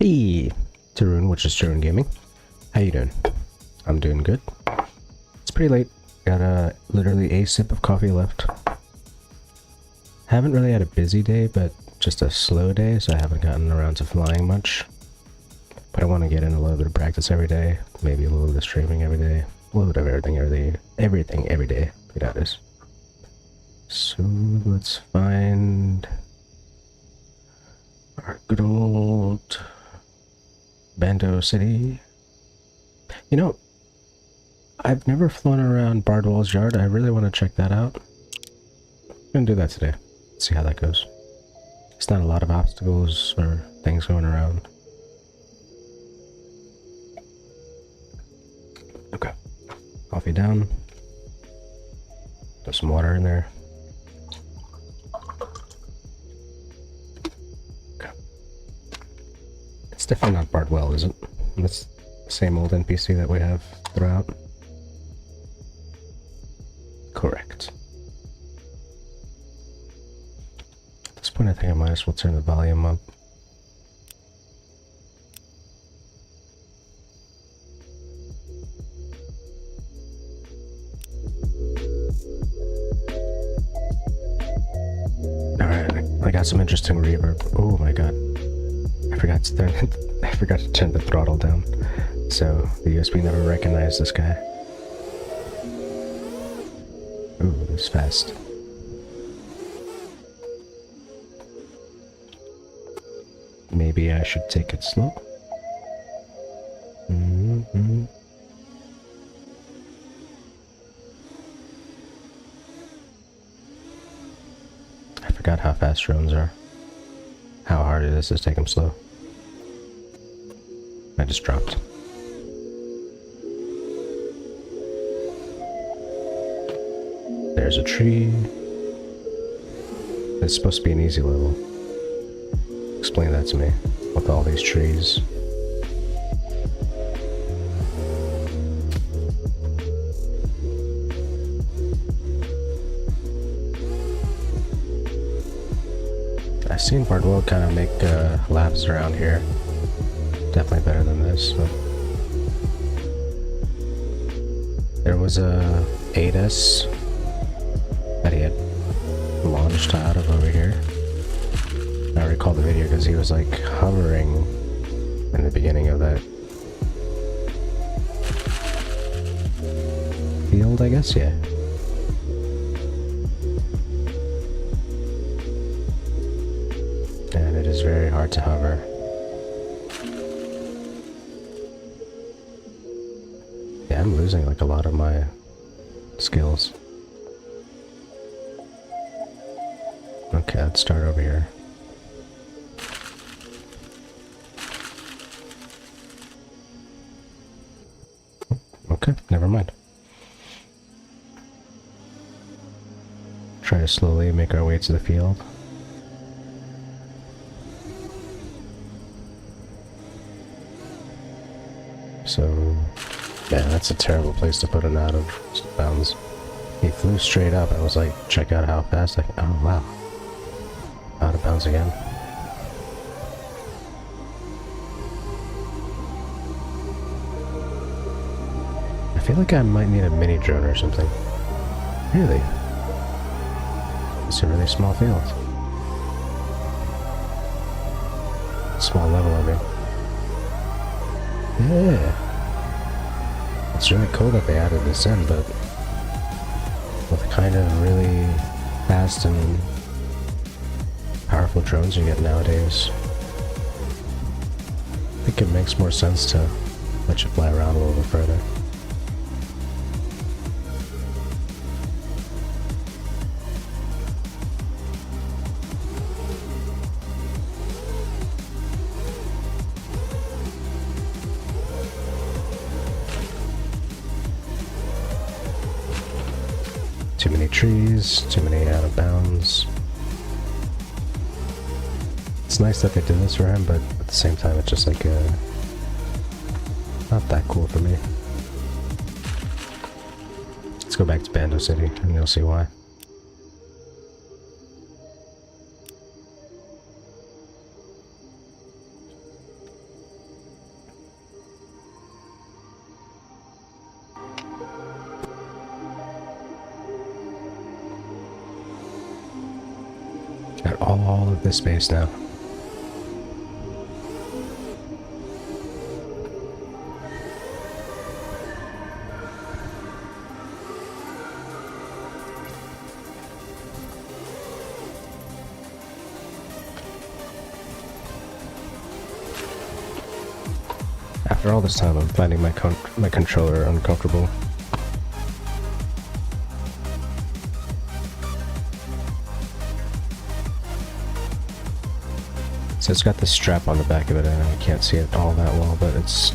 Hey, Tarun, which is Tarun Gaming. How you doing? I'm doing good. It's pretty late. Got literally a sip of coffee left. Haven't really had a busy day, but just a slow day, so I haven't gotten around to flying much. But I want to get in a little bit of practice every day, maybe a little bit of streaming every day, a little bit of everything every day. You know this. So let's find our good old Bando City. You know, I've never flown around Bardwell's Yard. I really want to check that out. I'm gonna do that today. See how that goes. It's not a lot of obstacles or things going around. Okay. Coffee down. Put some water in there. Okay. It's definitely not Bardwell, is it? It's the same old NPC that we have throughout. Correct. At this point, I think I might as well turn the volume up. Alright, I got some interesting reverb. Oh my god. I forgot to turn the throttle down. So the USB never recognized this guy. Ooh, it's fast. Maybe I should take it slow. I forgot how fast drones are. How hard it is to take them slow. I just dropped. There's a tree. It's supposed to be an easy level. Explain that to me, with all these trees. I've seen Bardwell kind of make laps around here. Definitely better than this. So. There was a 8S that he had launched out of over here. I recall the video because he was like hovering in the beginning of that field, I guess, yeah. And it is very hard to hover. Yeah, I'm losing like a lot of my skills. Okay, let's start over here. Okay, never mind. Try to slowly make our way to the field. So, yeah, that's a terrible place to put an out of bounds. He flew straight up. I was like, check out how fast I can. Oh, wow. Out of bounds again. I feel like I might need a mini drone or something. Really? It's a really small field. Small level, I mean. Yeah. It's really cool that they added this in, but with the kind of really fast and powerful drones you get nowadays, I think it makes more sense to let you fly around a little bit further. Too many trees, too many out of bounds. It's nice that they did this for him, but at the same time it's just like not that cool for me. Let's go back to Bando City and you'll see why. Got all of this space now. After all this time, I'm finding my controller uncomfortable. So it's got this strap on the back of it, and I can't see it all that well, but it's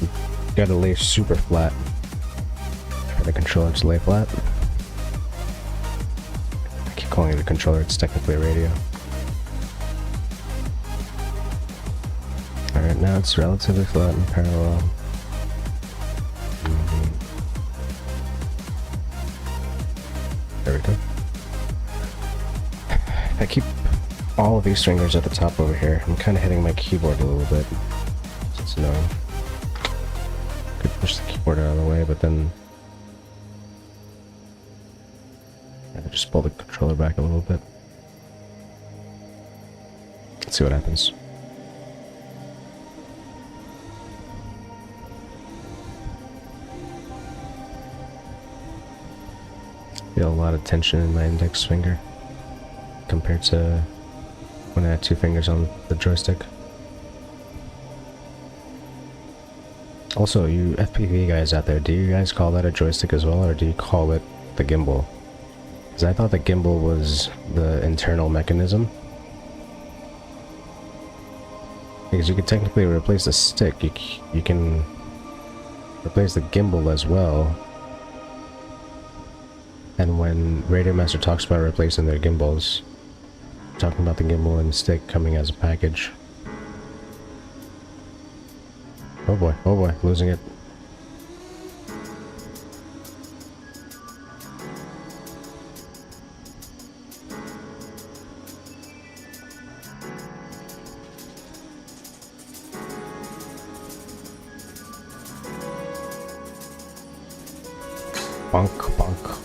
got to lay super flat for the controller to lay flat. I keep calling it a controller, it's technically a radio. Alright, now it's relatively flat and parallel. There we go. I keep all of these fingers at the top over here. I'm kind of hitting my keyboard a little bit. It's annoying. Could push the keyboard out of the way, but then I just pull the controller back a little bit. Let's see what happens. Feel a lot of tension in my index finger compared to when I had two fingers on the joystick. Also, you FPV guys out there, do you guys call that a joystick as well, or do you call it the gimbal? Because I thought the gimbal was the internal mechanism. Because you could technically replace the stick, you can replace the gimbal as well. And when Radio Master talks about replacing their gimbals, talking about the gimbal and stick coming as a package. Oh boy, losing it. Bonk, bonk.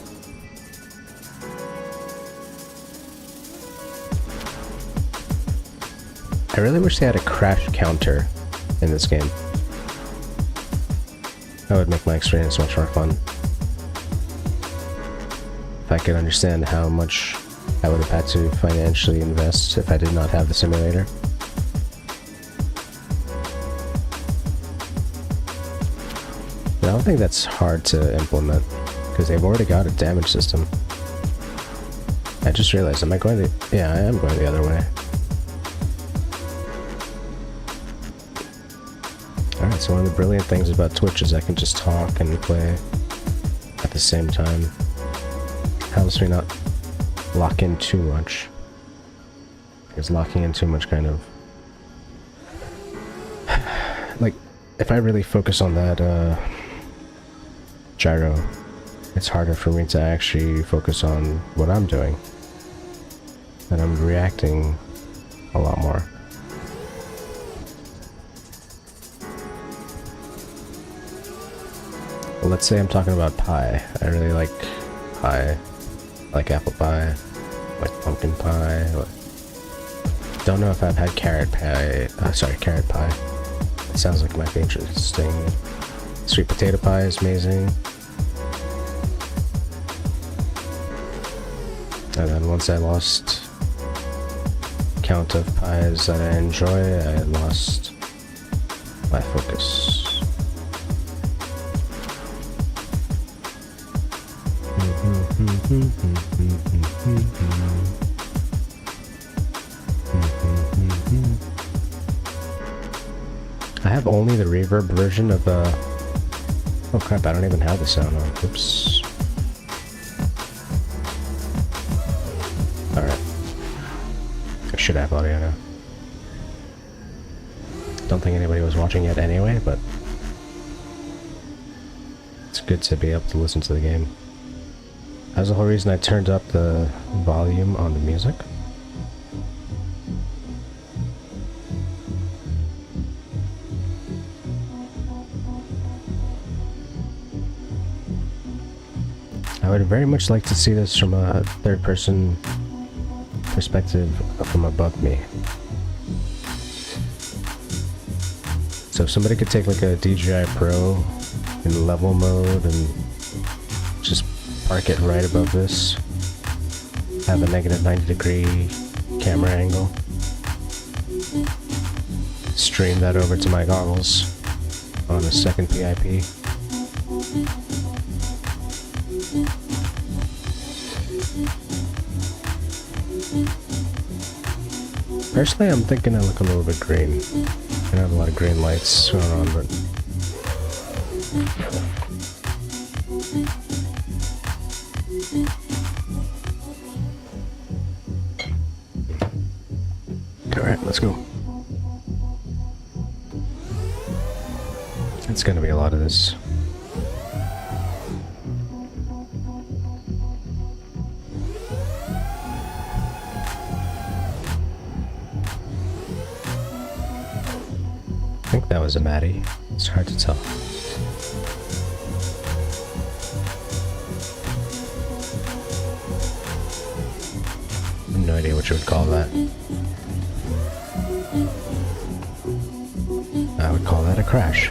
I really wish they had a crash counter in this game. That would make my experience much more fun. If I could understand how much I would have had to financially invest if I did not have the simulator. But I don't think that's hard to implement, because they've already got a damage system. I just realized, am I going the... Yeah, I am going the other way. Alright, so one of the brilliant things about Twitch is I can just talk and play at the same time. Helps me not lock in too much. Because locking in too much kind of... like, if I really focus on that gyro, it's harder for me to actually focus on what I'm doing. And I'm reacting a lot more. Well, let's say I'm talking about pie. I really like pie. I like apple pie. I like pumpkin pie. Don't know if I've had carrot pie. Carrot pie. It sounds like my favorite thing. Sweet potato pie is amazing. And then once I lost count of pies that I enjoy, I lost my focus. I have only the reverb version of the... Oh crap, I don't even have the sound on. Oops. Alright. I should have audio now. Don't think anybody was watching yet anyway, but... it's good to be able to listen to the game. That's the whole reason I turned up the volume on the music. I would very much like to see this from a third-person perspective from above me. So if somebody could take like a DJI Pro in level mode and just park it right above this, have a negative 90-degree camera angle, stream that over to my goggles on a second PIP. Personally, I'm thinking I look a little bit green. I have a lot of green lights going on, but alright, let's go. It's gonna be a lot of this. I think that was a Maddie. It's hard to tell. I have no idea what you would call that. I would call that a crash.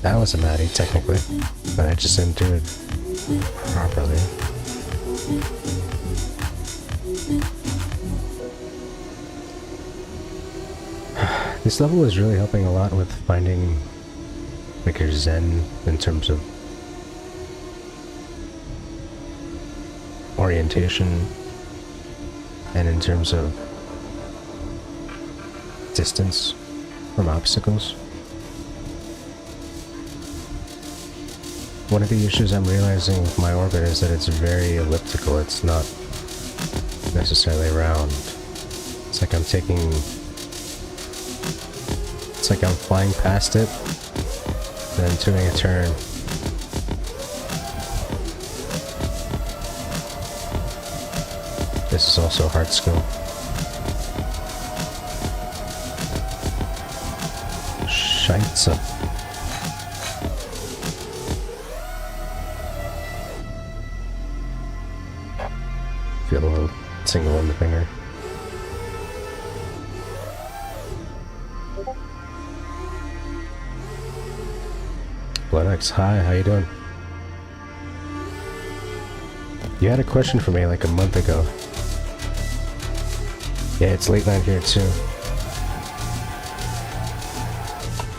That was a Maddie, technically, but I just didn't do it properly. This level is really helping a lot with finding like your zen in terms of orientation and in terms of distance from obstacles. One of the issues I'm realizing with my orbit is that it's very elliptical. It's not necessarily round. It's like I'm taking... It's like I'm flying past it, then doing a turn. This is also a hard skill. Scheisse. Feel a little tingle in the finger. Lennox, hi, how you doing? You had a question for me like a month ago. Yeah, it's late night here too.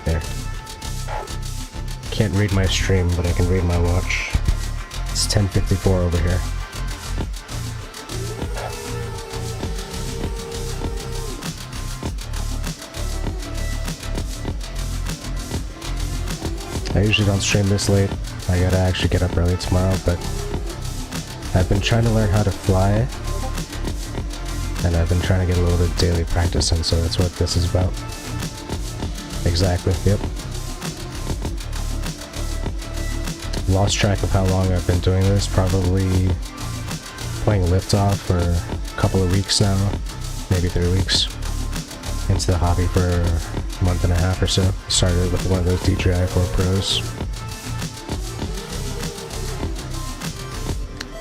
There. Can't read my stream, but I can read my watch. It's 10:54 over here. I usually don't stream this late. I gotta actually get up early tomorrow, but I've been trying to learn how to fly, and I've been trying to get a little bit of daily practice in, so that's what this is about. Exactly, yep. Lost track of how long I've been doing this, probably playing Liftoff for a couple of weeks now, maybe 3 weeks. Into the hobby for a month and a half or so. Started with one of those DJI 4 Pros.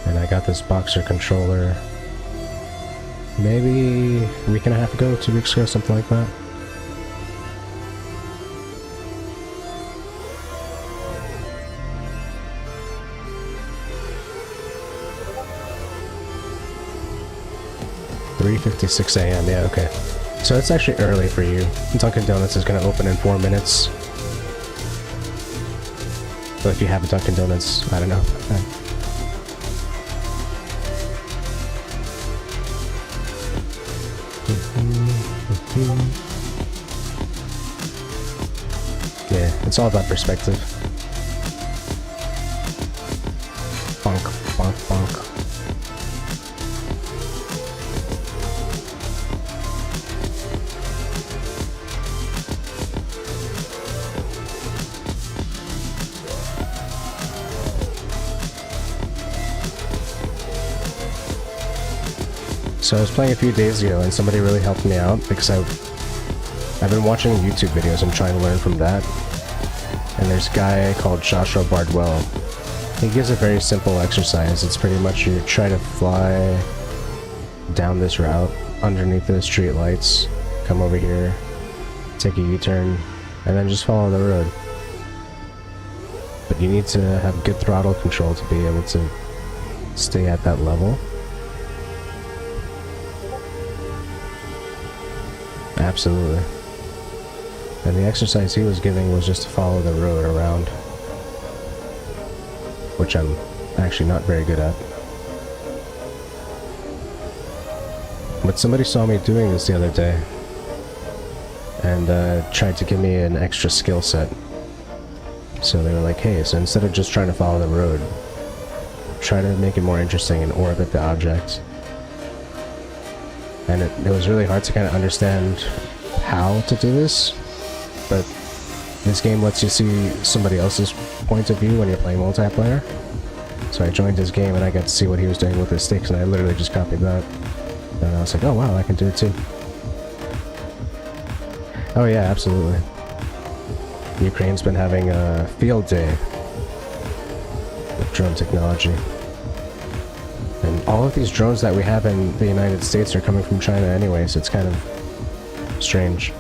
And I got this Boxer controller maybe a week and a half ago, 2 weeks ago, something like that. $3:56 a.m. Yeah, okay. So it's actually early for you. Dunkin' Donuts is going to open in 4 minutes. So if you have a Dunkin' Donuts, I don't know. Yeah, it's all about perspective. Bonk, bonk, bonk. So I was playing a few days ago and somebody really helped me out because I've been watching YouTube videos and trying to learn from that. And there's a guy called Joshua Bardwell. He gives a very simple exercise. It's pretty much you try to fly down this route underneath the street lights, come over here, take a U-turn, and then just follow the road. But you need to have good throttle control to be able to stay at that level. Absolutely. And the exercise he was giving was just to follow the road around, which I'm actually not very good at. But somebody saw me doing this the other day and tried to give me an extra skill set. So they were like, hey, so instead of just trying to follow the road, try to make it more interesting and orbit the object. And it was really hard to kind of understand how to do this, but this game lets you see somebody else's point of view when you're playing multiplayer. So I joined his game and I got to see what he was doing with his sticks, and I literally just copied that. And I was like, oh wow, I can do it too. Oh yeah, absolutely. Ukraine's been having a field day with drone technology. And all of these drones that we have in the United States are coming from China anyway, so it's kind of strange.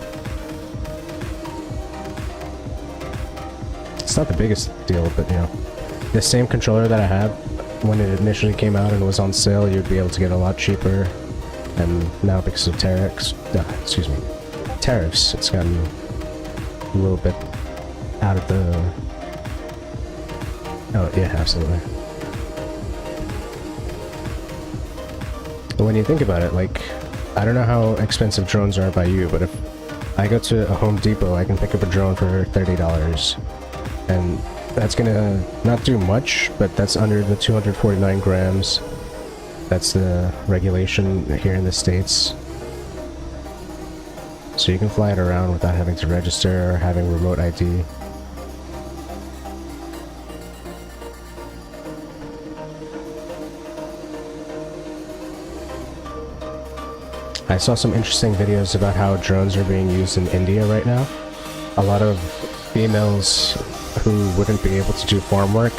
It's not the biggest deal, but you know, the same controller that I had when it initially came out and was on sale, you'd be able to get a lot cheaper. And now because of tariffs, it's gotten a little bit out of the... Oh yeah, absolutely. But when you think about it, like, I don't know how expensive drones are by you, but if I go to a Home Depot, I can pick up a drone for $30. And that's gonna not do much, but that's under the 249 grams. That's the regulation here in the States. So you can fly it around without having to register or having remote ID. I saw some interesting videos about how drones are being used in India right now. A lot of females who wouldn't be able to do farm work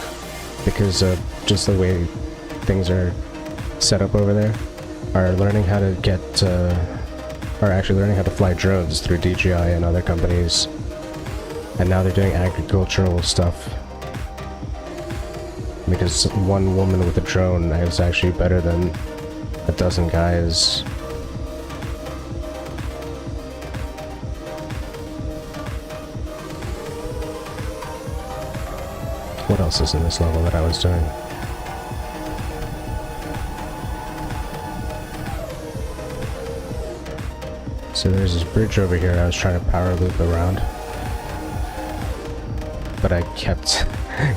because of just the way things are set up over there are learning how to get are actually learning how to fly drones through DJI and other companies, and now they're doing agricultural stuff because one woman with a drone is actually better than a dozen guys. What else is in this level that I was doing? So there's this bridge over here I was trying to power loop around, but I kept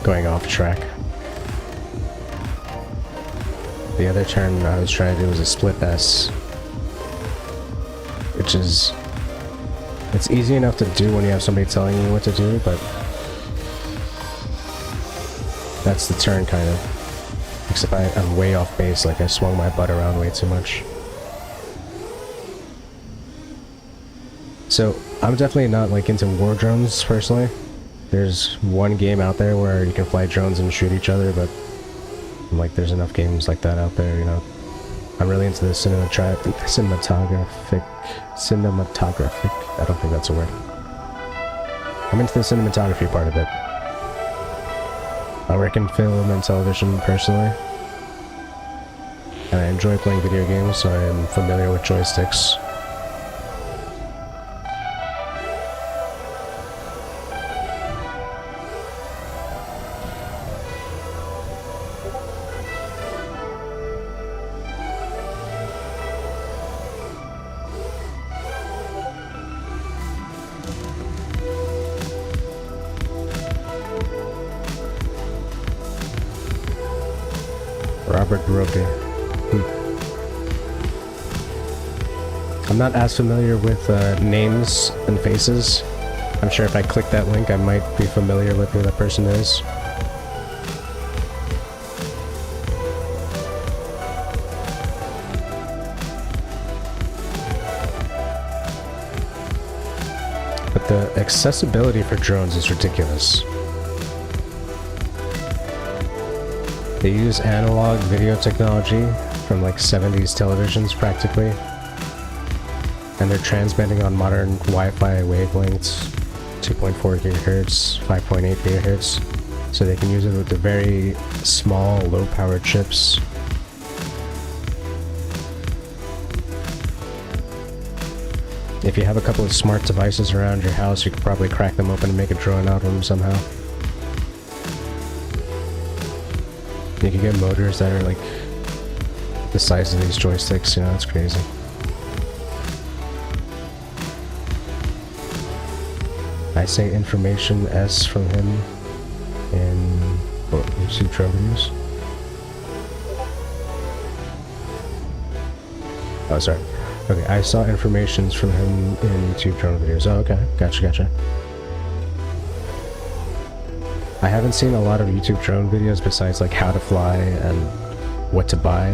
going off track. The other turn I was trying to do was a split S, which is... it's easy enough to do when you have somebody telling you what to do, but that's the turn, kind of. Except I'm way off base, like I swung my butt around way too much. So, I'm definitely not like into war drones, personally. There's one game out there where you can fly drones and shoot each other, but like there's enough games like that out there, you know. I'm really into the cinematographic, I don't think that's a word. I'm into the cinematography part of it. I work in film and television personally, and I enjoy playing video games, so I am familiar with joysticks. Robert Brody. I'm not as familiar with names and faces. I'm sure if I click that link I might be familiar with who that person is. the accessibility for drones is ridiculous. They use analog video technology from like 70s televisions practically, and they're transmitting on modern Wi-Fi wavelengths, 2.4 gigahertz, 5.8 gigahertz, so they can use it with the very small, low-powered chips. If you have a couple of smart devices around your house, you could probably crack them open and make a drone out of them somehow. You can get motors that are like the size of these joysticks, you know, it's crazy. I say information S from him in YouTube drone videos. Oh, sorry. Okay, I saw informations from him in YouTube drone videos. Oh, okay. Gotcha. I haven't seen a lot of YouTube drone videos besides like how to fly and what to buy.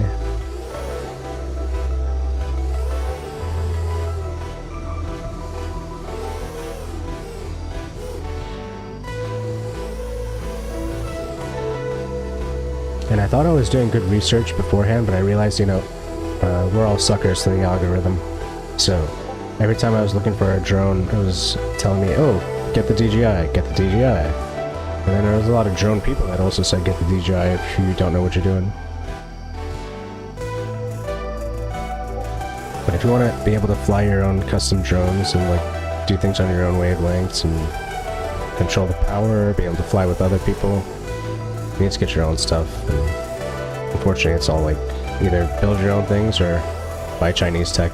And I thought I was doing good research beforehand, but I realized, you know, we're all suckers to the algorithm. So every time I was looking for a drone, it was telling me, oh, get the DJI, get the DJI. And then there was a lot of drone people that also said get the DJI if you don't know what you're doing. But if you want to be able to fly your own custom drones and like do things on your own wavelengths and control the power, be able to fly with other people, you need to get your own stuff. And unfortunately, it's all like either build your own things or buy Chinese tech.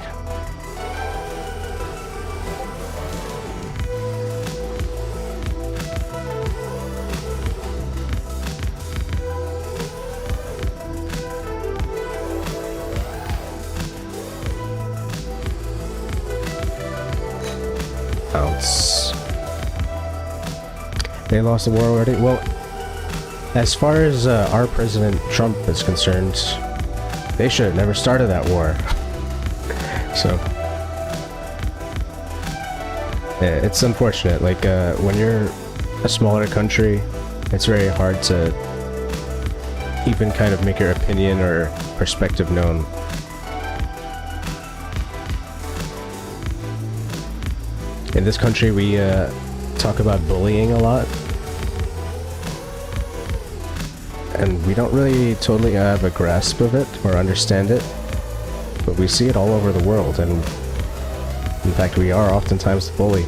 They lost the war already? Well, as far as our President Trump is concerned, they should have never started that war. So, yeah, it's unfortunate. Like, when you're a smaller country, it's very hard to even kind of make your opinion or perspective known. In this country, we talk about bullying a lot, and we don't really totally have a grasp of it or understand it, but we see it all over the world, and in fact we are oftentimes the bully.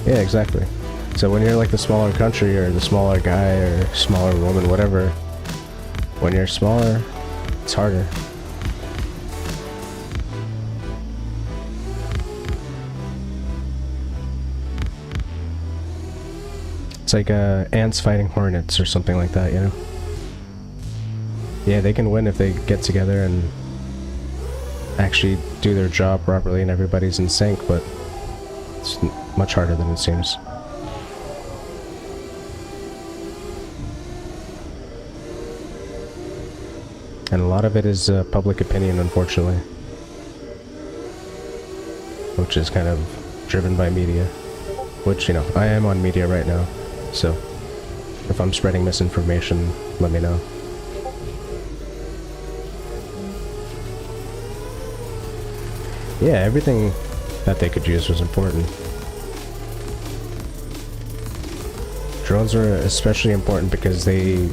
Yeah, exactly. So when you're like the smaller country or the smaller guy or smaller woman, whatever, when you're smaller, it's harder. It's like ants fighting hornets or something like that, you know? Yeah, they can win if they get together and actually do their job properly and everybody's in sync, but it's much harder than it seems. And a lot of it is public opinion, unfortunately, which is kind of driven by media, which, you know, I am on media right now. So, if I'm spreading misinformation, let me know. Yeah, everything that they could use was important. Drones were especially important because they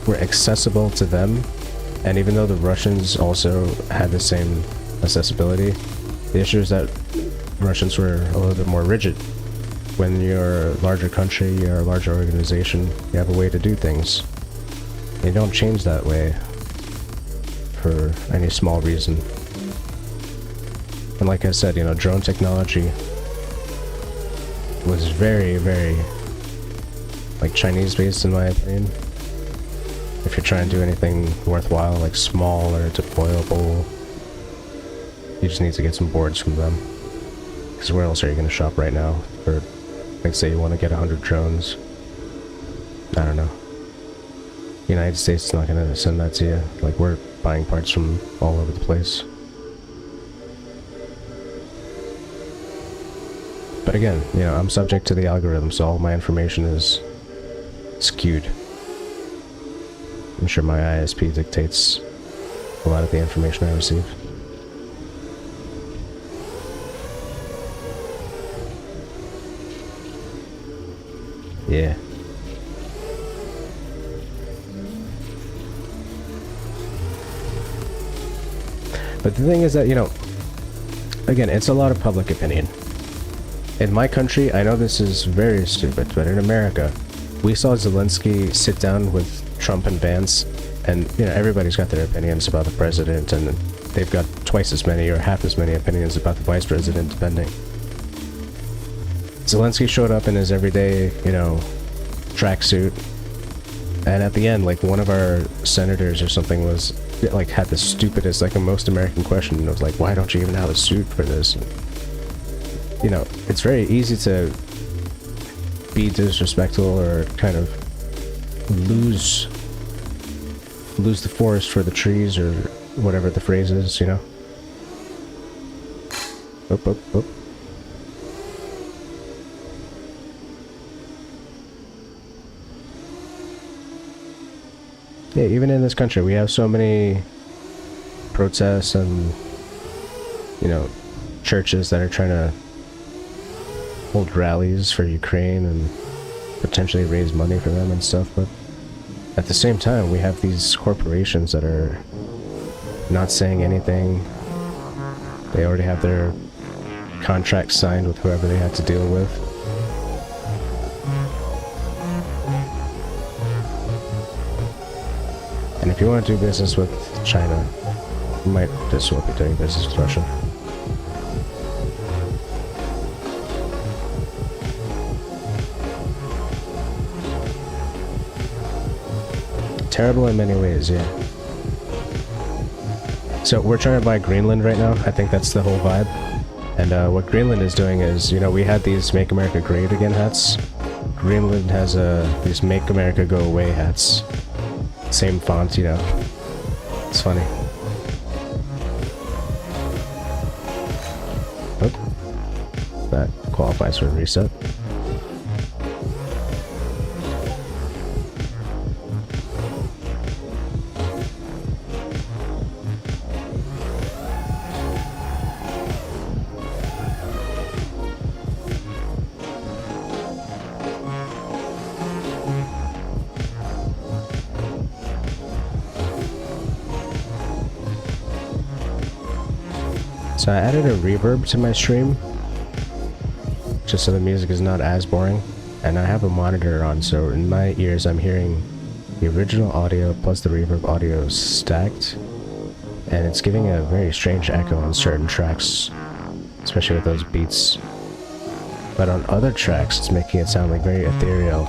were accessible to them, and even though the Russians also had the same accessibility, the issue is that Russians were a little bit more rigid. When you're a larger country, you're a larger organization, you have a way to do things. You don't change that way for any small reason. And like I said, you know, drone technology was very, very, like, Chinese-based in my opinion. If you're trying to do anything worthwhile, like small or deployable, you just need to get some boards from them. Because where else are you going to shop right now for, like, say you want to get 100 drones? I don't know. The United States is not going to send that to you. Like, we're buying parts from all over the place. But again, you know, I'm subject to the algorithm, so all my information is skewed. I'm sure my ISP dictates a lot of the information I receive. Yeah. But the thing is that, you know, again, it's a lot of public opinion. In my country, I know this is very stupid, but in America, we saw Zelensky sit down with Trump and Vance, and, you know, everybody's got their opinions about the president, and they've got twice as many or half as many opinions about the vice president, depending. Zelensky showed up in his everyday, you know, tracksuit, and at the end, like, one of our senators or something was, like, had the stupidest, like, a most American question, and it was like, why don't you even have a suit for this? And, you know, it's very easy to be disrespectful or kind of lose the forest for the trees, or whatever the phrase is, you know? Oop, oop, oop. Yeah, even in this country, we have so many protests and, you know, churches that are trying to hold rallies for Ukraine and potentially raise money for them and stuff, but at the same time, we have these corporations that are not saying anything. They already have their contracts signed with whoever they had to deal with. And if you want to do business with China, you might just well be doing business with Russia. Terrible in many ways, yeah. So we're trying to buy Greenland right now. I think that's the whole vibe. And what Greenland is doing is, you know, we had these Make America Great Again hats. Greenland has these Make America Go Away hats. Same font, you know. It's funny. Oh. That qualifies for a reset. So I added a reverb to my stream, just so the music is not as boring, and I have a monitor on, so in my ears I'm hearing the original audio plus the reverb audio stacked, and it's giving a very strange echo on certain tracks, especially with those beats. But on other tracks it's making it sound like very ethereal.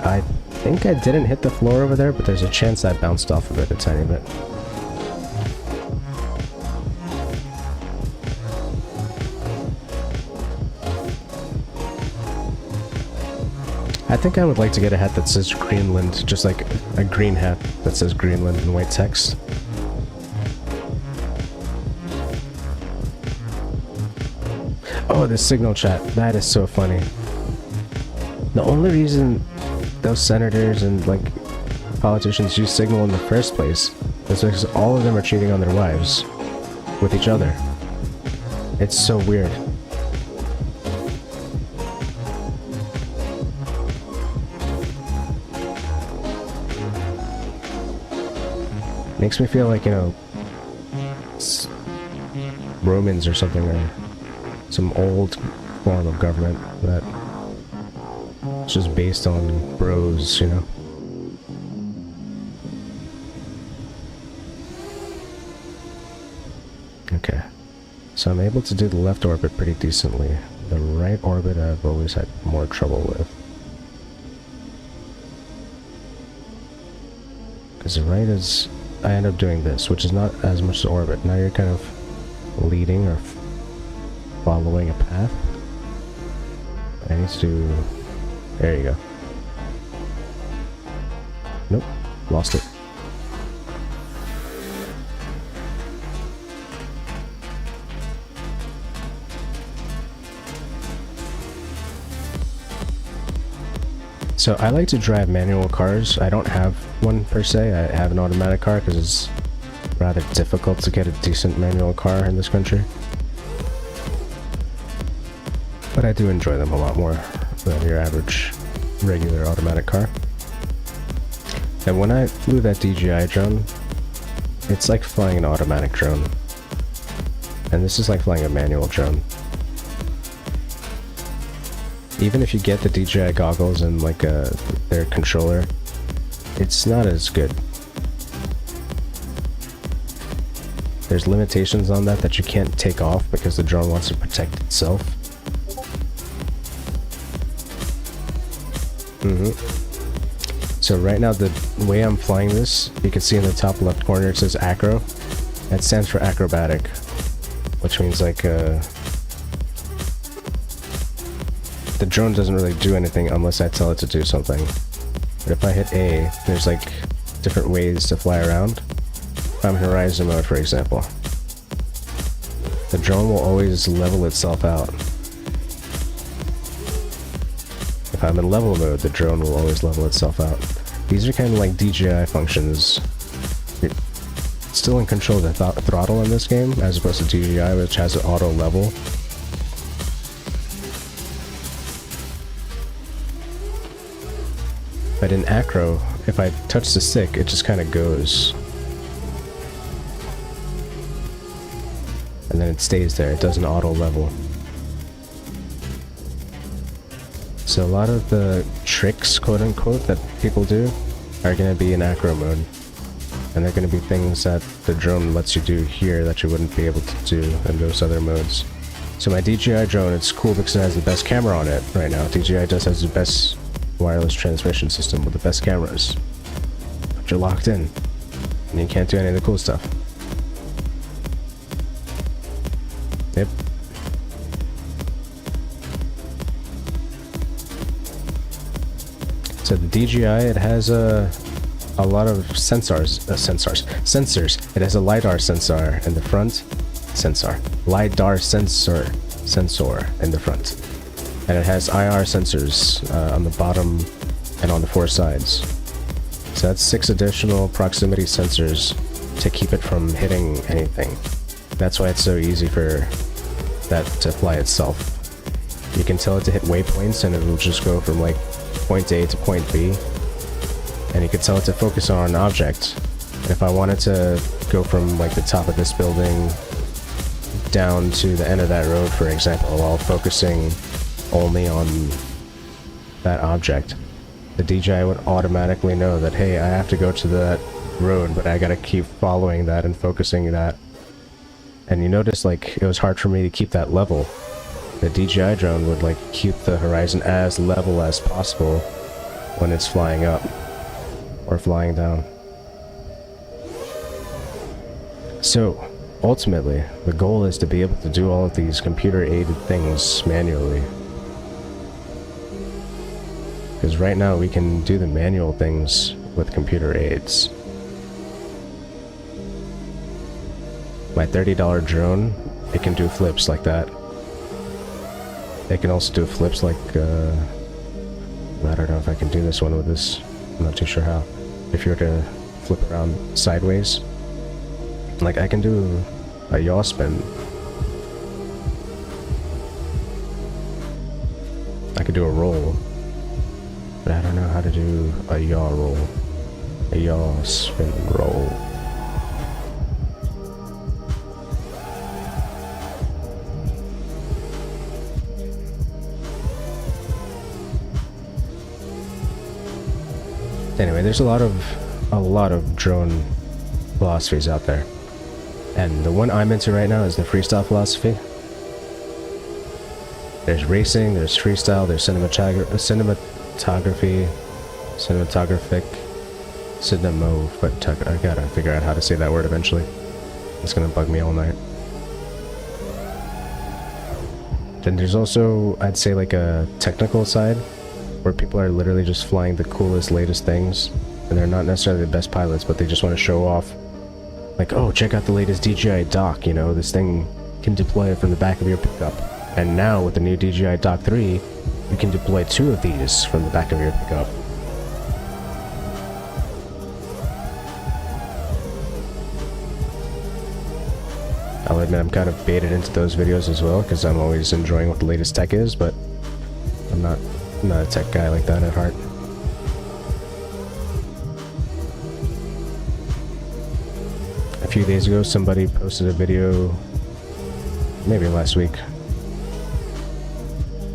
I think I didn't hit the floor over there, but there's a chance I bounced off of it a tiny bit. I think I would like to get a hat that says Greenland, just like a green hat that says Greenland in white text. Oh, the signal chat. That is so funny. The only reason those senators and, like, politicians use Signal in the first place is because all of them are cheating on their wives with each other. It's so weird. Makes me feel like, you know, Romans or something, or some old form of government that it's just based on bros, you know. Okay, so I'm able to do the left orbit pretty decently. The right orbit I've always had more trouble with. Because the right is... I end up doing this, which is not as much the orbit. Now you're kind of leading or following a path. I need to... There you go. Nope. Lost it. So I like to drive manual cars. I don't have one per se. I have an automatic car because it's rather difficult to get a decent manual car in this country. But I do enjoy them a lot more than your average regular automatic car. And when I flew that DJI drone, it's like flying an automatic drone. And this is like flying a manual drone. Even if you get the DJI goggles and like their controller, it's not as good. There's limitations on that you can't take off because the drone wants to protect itself. So right now the way I'm flying this, you can see in the top left corner it says acro. That stands for acrobatic, which means like the drone doesn't really do anything unless I tell it to do something. But if I hit A, there's like different ways to fly around. If I'm in horizon mode, for example, the drone will always level itself out. If I'm in level mode, the drone will always level itself out. These are kind of like DJI functions. You're still in control of the throttle in this game, as opposed to DJI, which has an auto level. But in acro, if I touch the stick, it just kind of goes. And then it stays there, it doesn't auto level. So a lot of the tricks, quote unquote, that people do are going to be in acro mode. And they're going to be things that the drone lets you do here that you wouldn't be able to do in those other modes. So my DJI drone, it's cool because it has the best camera on it right now. DJI does has the best wireless transmission system with the best cameras. But you're locked in, and you can't do any of the cool stuff. Yep. So the DJI, it has a lot of sensors. It has a LiDAR sensor in the front. LiDAR sensor in the front. And it has IR sensors on the bottom and on the four sides. So that's 6 additional proximity sensors to keep it from hitting anything. That's why it's so easy for that to fly itself. You can tell it to hit waypoints and it will just go from like point A to point B. And you can tell it to focus on an object. And if I wanted to go from like the top of this building down to the end of that road, for example, while focusing only on that object, the DJI would automatically know that, hey, I have to go to that road, but I gotta keep following that and focusing that. And you notice, like, it was hard for me to keep that level. The DJI drone would, like, keep the horizon as level as possible when it's flying up or flying down. So, ultimately, the goal is to be able to do all of these computer-aided things manually. Because right now we can do the manual things with computer aids. My $30 drone, it can do flips like that. It can also do flips like, I don't know if I can do this one with this. I'm not too sure how. If you were to flip around sideways, like I can do a yaw spin. I could do a roll. But I don't know how to do a yaw roll. A yaw spin roll. Anyway, there's a lot of drone philosophies out there. And the one I'm into right now is the freestyle philosophy. There's racing, there's freestyle, there's cinematography, cinematographic, I gotta figure out how to say that word eventually. It's gonna bug me all night. Then there's also, I'd say, like a technical side, where people are literally just flying the coolest, latest things, and they're not necessarily the best pilots, but they just want to show off. Like, oh, check out the latest DJI dock, you know, this thing can deploy it from the back of your pickup. And now with the new DJI Dock 3, you can deploy 2 of these from the back of your pickup. I'll admit I'm kind of baited into those videos as well, because I'm always enjoying what the latest tech is, but I'm not a tech guy like that at heart. A few days ago, somebody posted a video, maybe last week,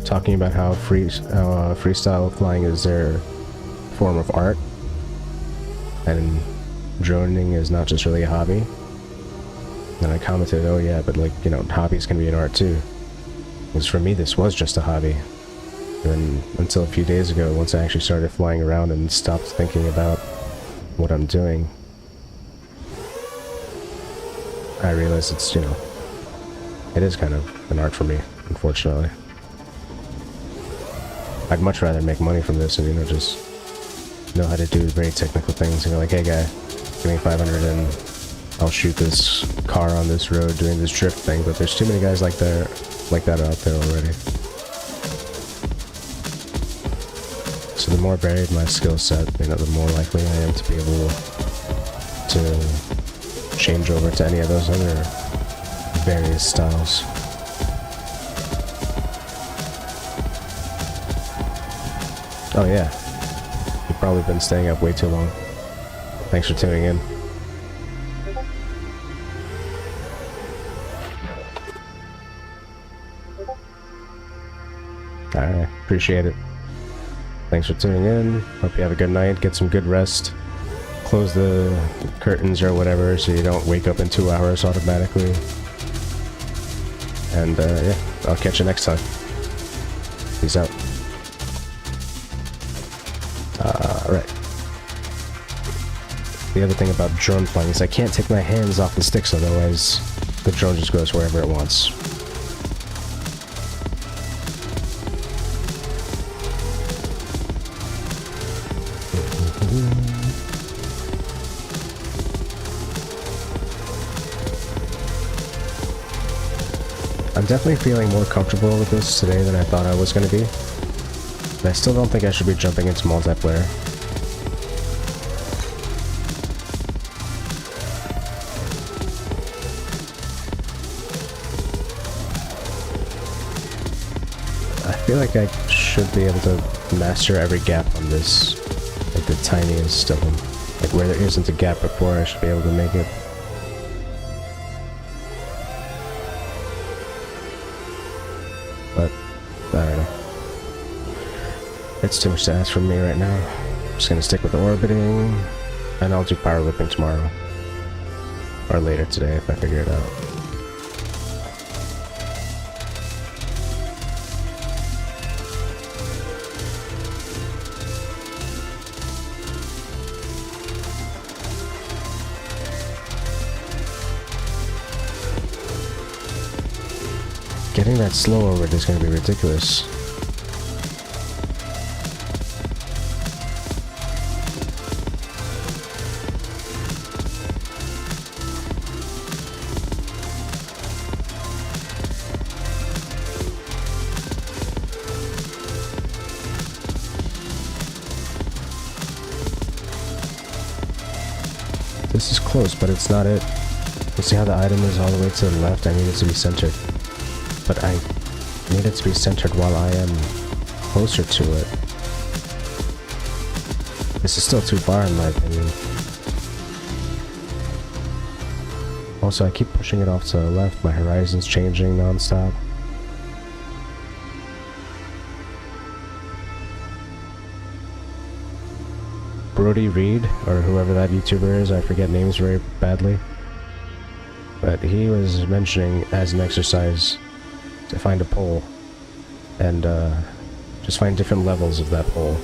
talking about how freestyle flying is their form of art, and droning is not just really a hobby. And I commented, oh yeah, but like, you know, hobbies can be an art too. Because for me, this was just a hobby. And until a few days ago, once I actually started flying around and stopped thinking about what I'm doing, I realized it's, you know, it is kind of an art for me, unfortunately. I'd much rather make money from this and, you know, just know how to do very technical things. And be like, hey guy, give me 500 and I'll shoot this car on this road doing this drift thing. But there's too many guys like that out there already. So the more varied my skill set, you know, the more likely I am to be able to change over to any of those other various styles. Oh yeah, you've probably been staying up way too long. Thanks for tuning in. Alright, appreciate it. Thanks for tuning in. Hope you have a good night, get some good rest. Close the curtains or whatever so you don't wake up in 2 hours automatically. And yeah, I'll catch you next time. Peace out. Alright. The other thing about drone flying is I can't take my hands off the sticks, otherwise the drone just goes wherever it wants. I'm definitely feeling more comfortable with this today than I thought I was going to be. But I still don't think I should be jumping into multiplayer. I feel like I should be able to master every gap on this. Like the tiniest of them. Like where there isn't a gap before, I should be able to make it. But, I don't know. It's too much to ask from me right now. I'm just gonna stick with the orbiting, and I'll do powerlifting tomorrow. Or later today if I figure it out. Getting that slow orbit is gonna be ridiculous. This is close, but it's not it. You see how the item is all the way to the left? I need it to be centered. But I need it to be centered while I am closer to it. This is still too far in my opinion. Also, I keep pushing it off to the left. My horizon's changing non-stop. Brody Reed, or whoever that YouTuber is, I forget names very badly. But he was mentioning as an exercise to find a pole and just find different levels of that pole.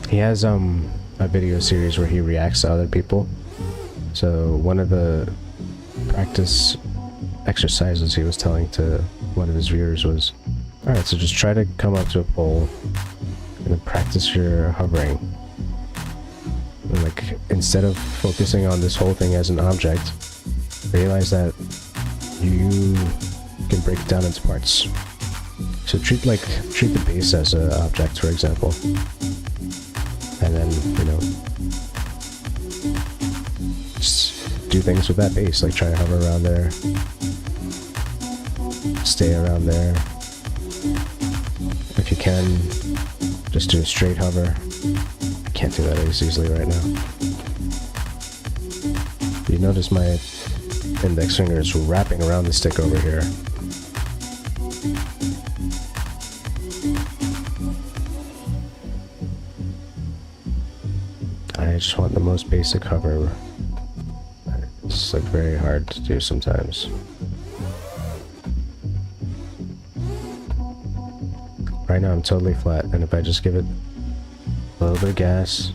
He has a video series where he reacts to other people. So one of the practice exercises he was telling to one of his viewers was, alright, so just try to come up to a pole and then practice your hovering. And like, instead of focusing on this whole thing as an object, realize that you can break it down into parts. So treat the base as an object, for example. And then, you know, just do things with that base, like try to hover around there. Stay around there. If you can, just do a straight hover. I can't do that as easily right now. You notice my index finger is wrapping around the stick over here. I just want the most basic hover. It's like very hard to do sometimes. Right now I'm totally flat, and if I just give it a little bit of gas,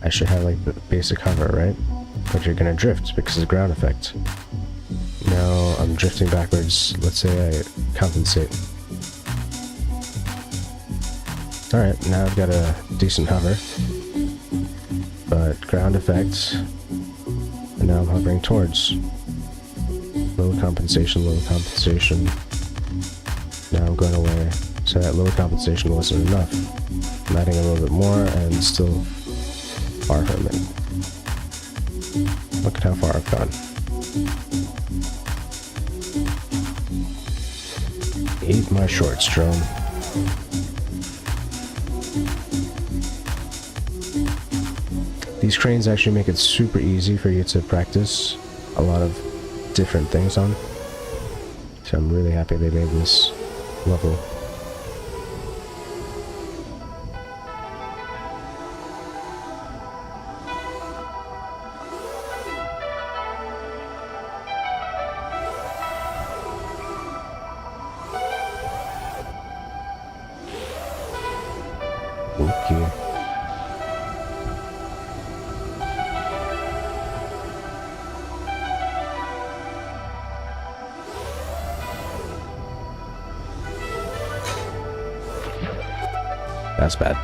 I should have like the basic hover, right? But you're gonna drift because of the ground effect. Now I'm drifting backwards. Let's say I compensate. Alright, now I've got a decent hover. But ground effect, and now I'm hovering towards. Low compensation, low compensation. Now I'm going away. So that low compensation wasn't enough. I'm adding a little bit more and still far from it. Look at how far I've gone. Eat my shorts, drone. These cranes actually make it super easy for you to practice a lot of different things on. So I'm really happy they made this level. Okay. That's bad.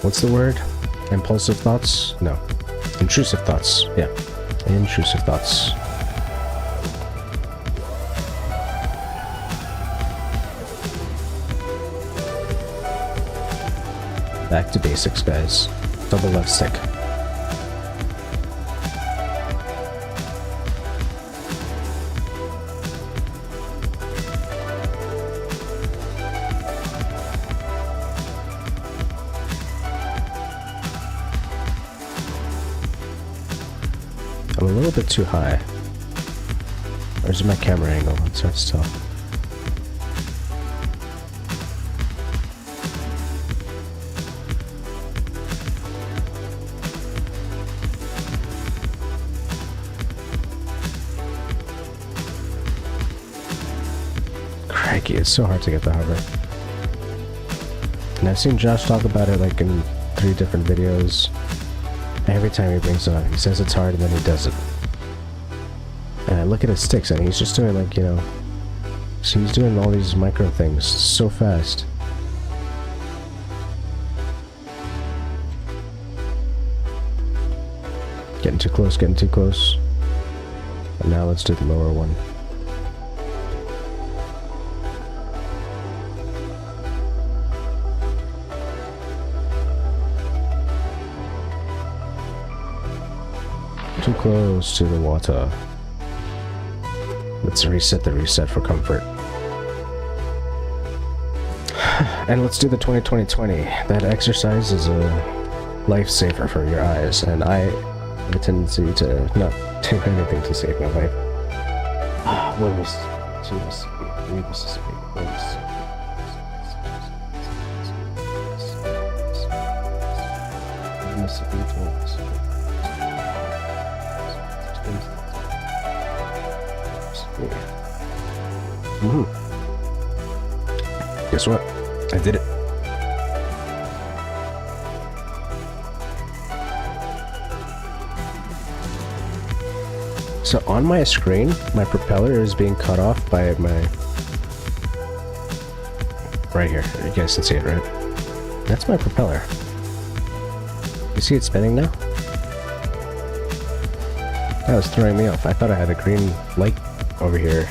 What's the word? Impulsive thoughts? No. Intrusive thoughts. Yeah. Intrusive thoughts. Back to basics, guys. Double left stick. I'm a little bit too high. Or is it my camera angle? It's hard to tell. Crikey, it's so hard to get the hover. And I've seen Josh talk about it like in 3 different videos. Every time he brings it up, he says it's hard and then he does it. And I look at his sticks and he's just doing like, you know, so he's doing all these micro things so fast. Getting too close, getting too close. And now let's do the lower one. Too close to the water. Let's reset the reset for comfort. And let's do the 20-20-20. That exercise is a lifesaver for your eyes, and I have a tendency to not do anything to save my life. What was Mississippi? Guess what? I did it. So on my screen, my propeller is being cut off by my... Right here. You guys can see it, right? That's my propeller. You see it spinning now? That was throwing me off. I thought I had a green light over here.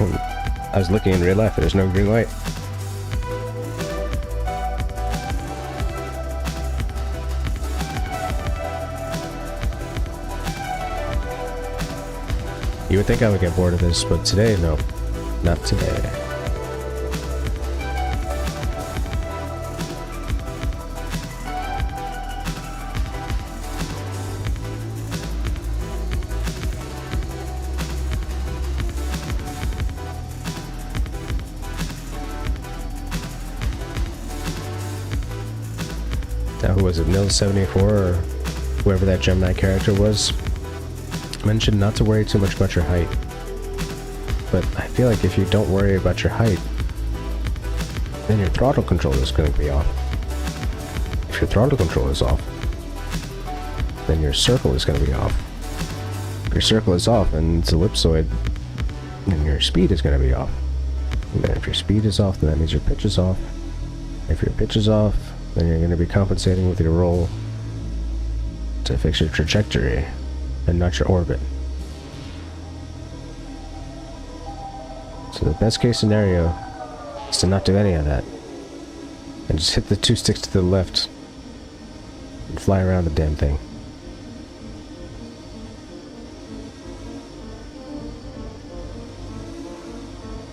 I was looking in real life, there's no green light. You would think I would get bored of this, but today, no. Not today. Now, who was it? Nil74 or whoever that Gemini character was? Mentioned not to worry too much about your height. But I feel like if you don't worry about your height, then your throttle control is going to be off. If your throttle control is off, then your circle is going to be off. If your circle is off and it's ellipsoid, then your speed is going to be off. And then if your speed is off, then that means your pitch is off. If your pitch is off, then you're going to be compensating with your roll to fix your trajectory and not your orbit. So the best case scenario is to not do any of that and just hit the two sticks to the left and fly around the damn thing.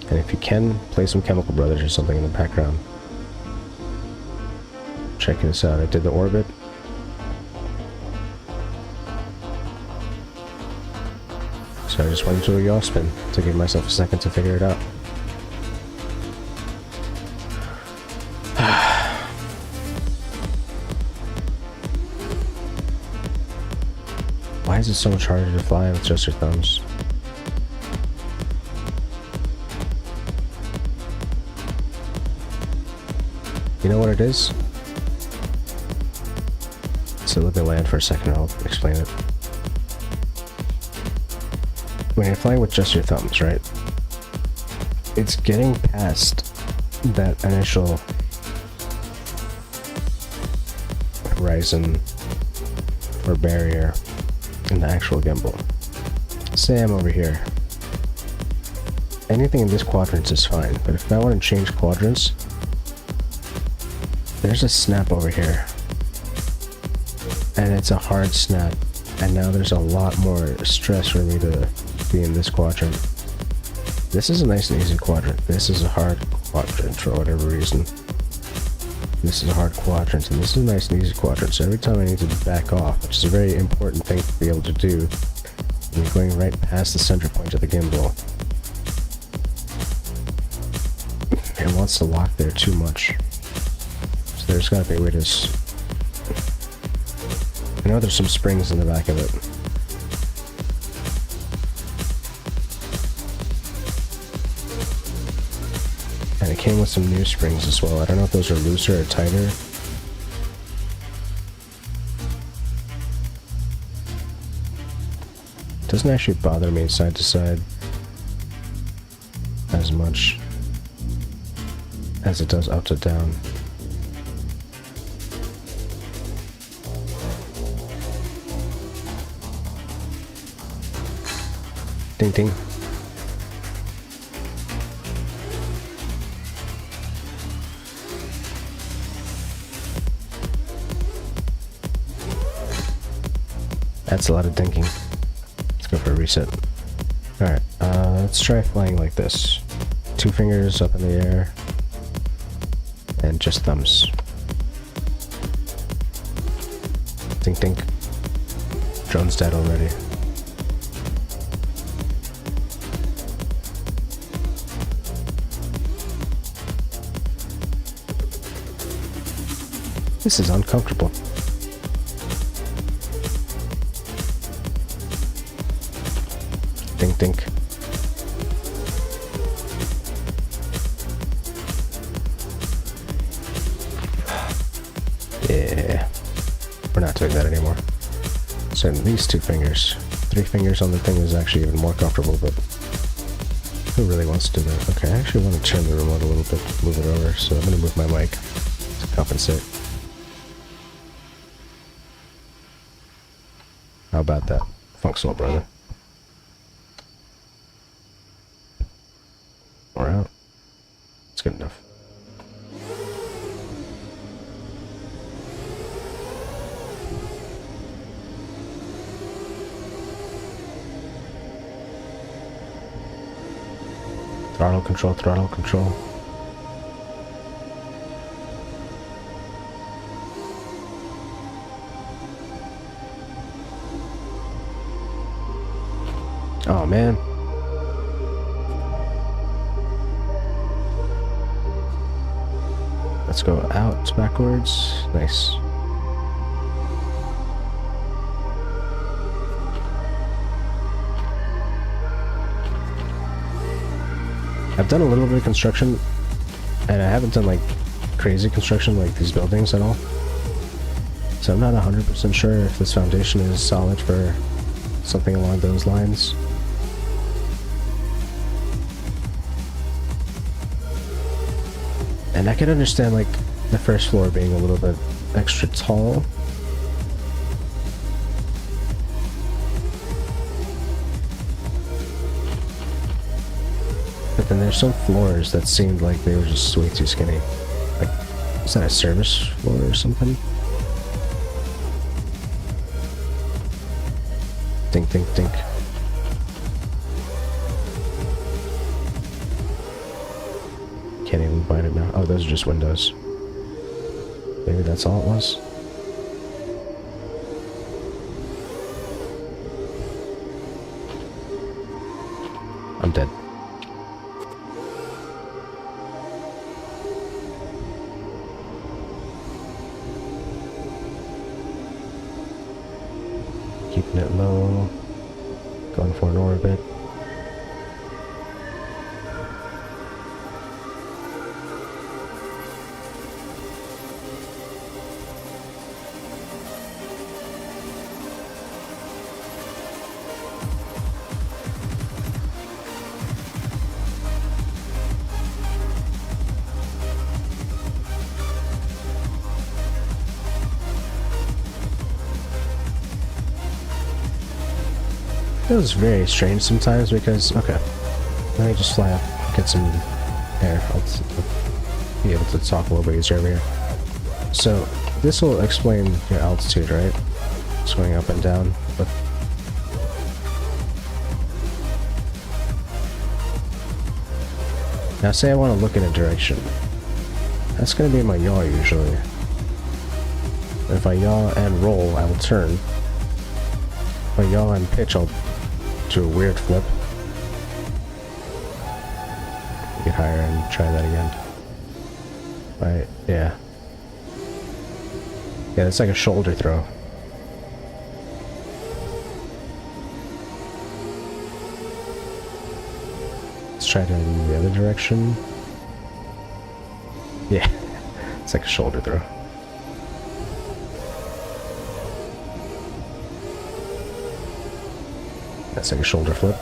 And if you can, play some Chemical Brothers or something in the background. Checking this out. I did the orbit. So I just went into a yaw spin to give myself a second to figure it out. Why is it so much harder to fly with just your thumbs? You know what it is? So let me land for a second, I'll explain it. When you're flying with just your thumbs, right? It's getting past that initial horizon or barrier in the actual gimbal. Say I'm over here. Anything in this quadrant is fine, but if I want to change quadrants, there's a snap over here. And it's a hard snap, and now there's a lot more stress for me to be in this quadrant. This is a nice and easy quadrant. This is a hard quadrant for whatever reason. This is a hard quadrant, and this is a nice and easy quadrant. So every time I need to back off, which is a very important thing to be able to do, when you're going right past the center point of the gimbal, it wants to lock there too much. So there's got to be a way to... I know there's some springs in the back of it. And it came with some new springs as well. I don't know if those are looser or tighter. It doesn't actually bother me side to side as much as it does up to down. Ding ding. That's a lot of thinking. Let's go for a reset. Alright, let's try flying like this. 2 fingers up in the air. And just thumbs. Dink dink. Drone's dead already. This is uncomfortable. doing that anymore. So these 2 fingers. 3 fingers on the thing is actually even more comfortable, but who really wants to do that? Okay, I actually want to turn the remote a little bit, move it over, so I'm going to move my mic to compensate. How about that? Functional, brother. We're out. It's good enough. Throttle control, throttle control. Oh man. Let's go out backwards. Nice. I've done a little bit of construction, and I haven't done like crazy construction like these buildings at all. So I'm not 100% sure if this foundation is solid for something along those lines. And I can understand like the first floor being a little bit extra tall. But then there's some floors that seemed like they were just way too skinny. Like, is that a service floor or something? Dink, dink, dink. Can't even find it now. Oh, those are just windows. Maybe that's all it was. I'm dead. Keeping it low. Going for an orbit. It was very strange sometimes because, okay, let me just fly up, get some air. I'll be able to talk a little bit easier over here. So, this will explain your altitude, right? It's going up and down, but now say I want to look in a direction. That's going to be my yaw usually. If I yaw and roll, I will turn. If I yaw and pitch, I'll do a weird flip. Get higher and try that again. Right, yeah. Yeah, it's like a shoulder throw. Let's try to in the other direction. Yeah, it's like a shoulder throw. That's like a shoulder flip.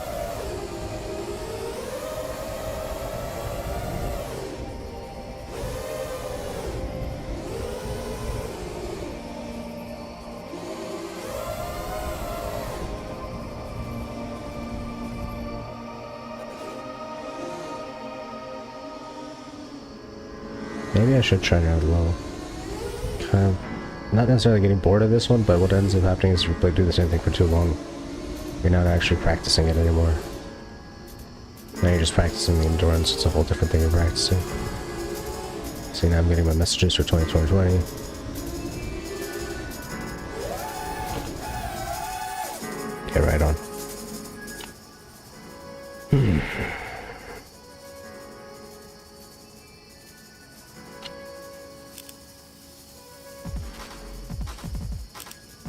Maybe I should try it out low. Kind of not necessarily getting bored of this one, but what ends up happening is if you do the same thing for too long, you're not actually practicing it anymore. Now you're just practicing the endurance. It's a whole different thing you're practicing. See, now I'm getting my messages for 2020. Okay, right on.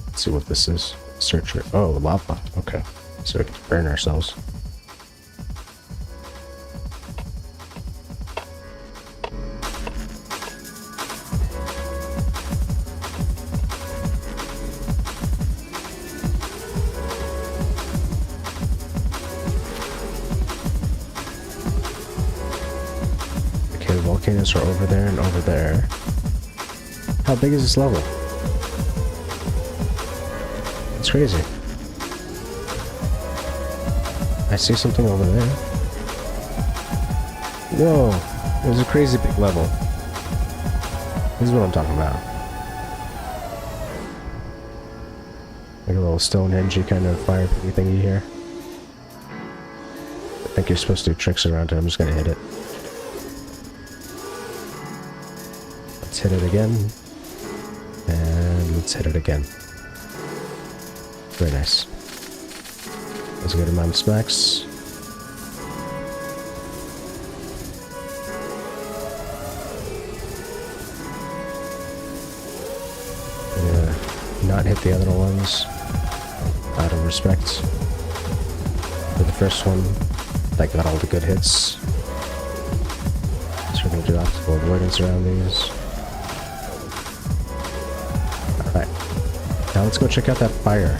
Let's see what this is. Searcher. Oh, lava. Okay. So we can burn ourselves. the volcanoes are over there and over there. How big is this level? It's crazy. I see something over there. Whoa, there's a crazy big level. This is what I'm talking about. Like a little Stonehenge kind of fire thingy here. I think you're supposed to do tricks around it. I'm just gonna hit it. Let's hit it again. And let's hit it again. Very nice. That's a good amount of smacks. Not hit the other ones out of respect for the first one that got all the good hits. So we're going to do obstacle avoidance around these. Alright, now let's go check out that fire.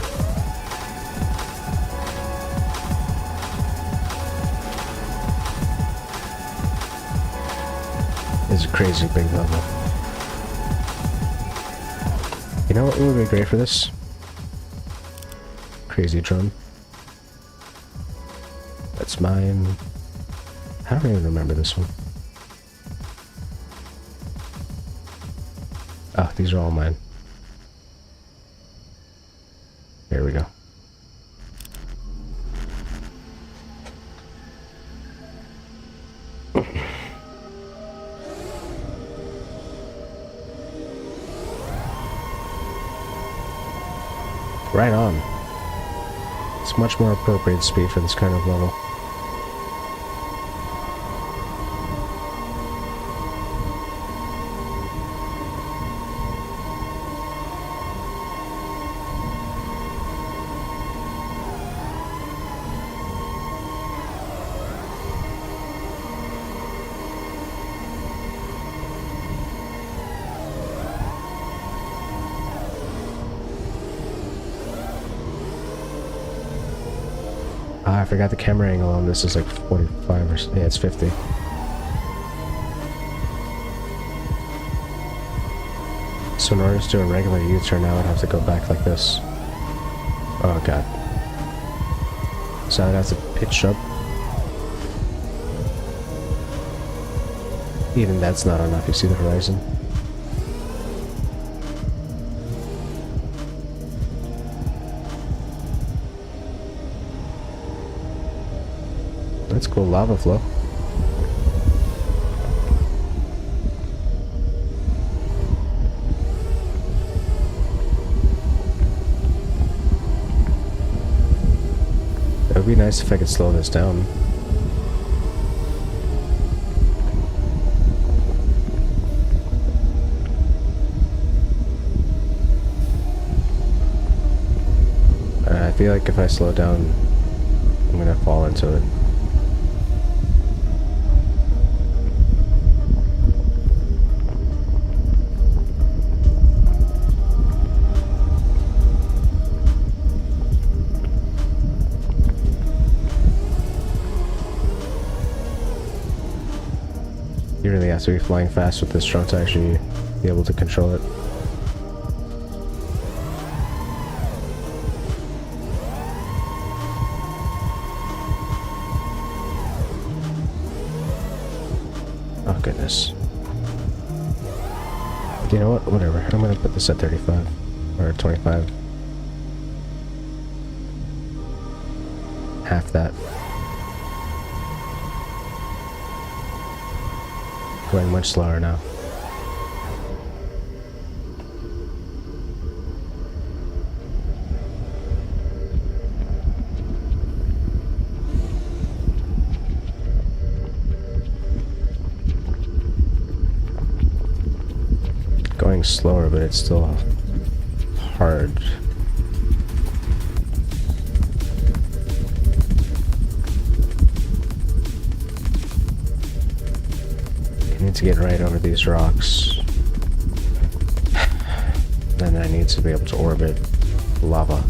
It's a crazy big level. You know what would be great for this? Crazy drum. That's mine. I don't even remember this one. Oh, these are all mine. There we go. Right on. It's much more appropriate speed for this kind of level. Ah, I forgot the camera angle on this is like 45 or yeah, it's 50. So in order to do a regular U-turn now, I'd have to go back like this. Oh god. So I'd have to pitch up. Even that's not enough, you see the horizon? That's cool, lava flow. It would be nice if I could slow this down. I feel like if I slow down, I'm gonna fall into it. You really have to be flying fast with this truck to actually be able to control it. Oh goodness. You know what? Whatever. I'm gonna put this at 35 or 25. Half that. Going much slower now. Going slower, but it's still hard. I need to get right over these rocks. Then I need to be able to orbit lava.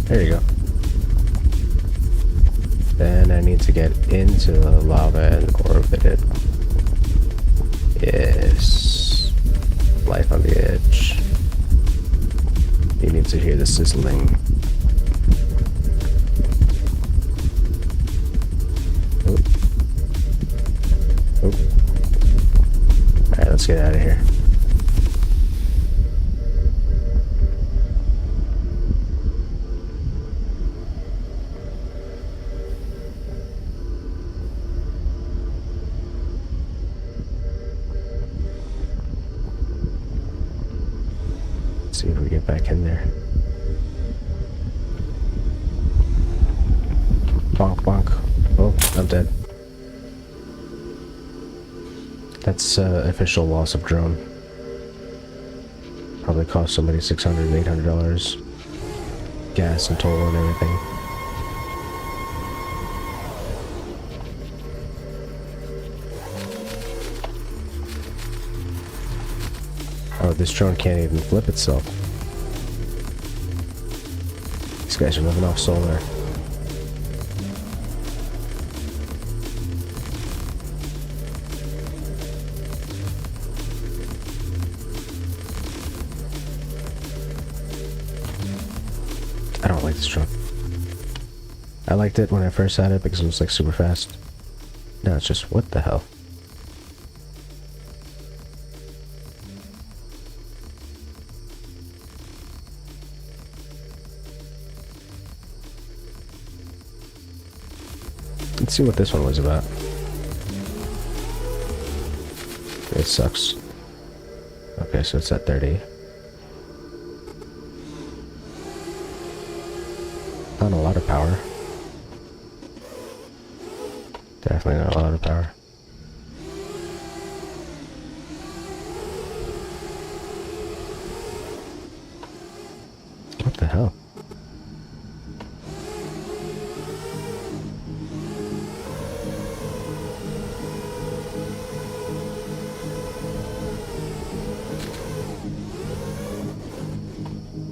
There you go. Then I need to get into the lava and orbit it. Yes. Life on the edge. You need to hear the sizzling. Oh. Oh. Alright, let's get out of here. See if we get back in there. Bonk, bonk. Oh, I'm dead. That's official loss of drone. Probably cost somebody $600, $800. Gas and toll and everything. Oh, this drone can't even flip itself. These guys are living off solar. I don't like this drone. I liked it when I first had it because it was like super fast. Now it's just, what the hell? Let's see what this one was about. It sucks. Okay, so it's at 30. Not a lot of power. Definitely not a lot of power. What the hell?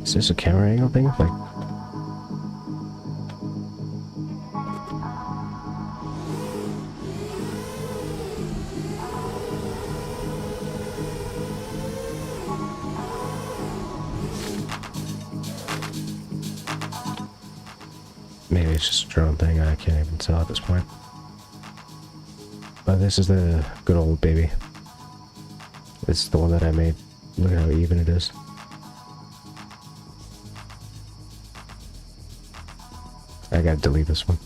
Is this a camera angle thing? Like, maybe it's just a drone thing, I can't even tell at this point. But this is the good old baby. It's the one that I made. Look at how even it is. I gotta delete this one.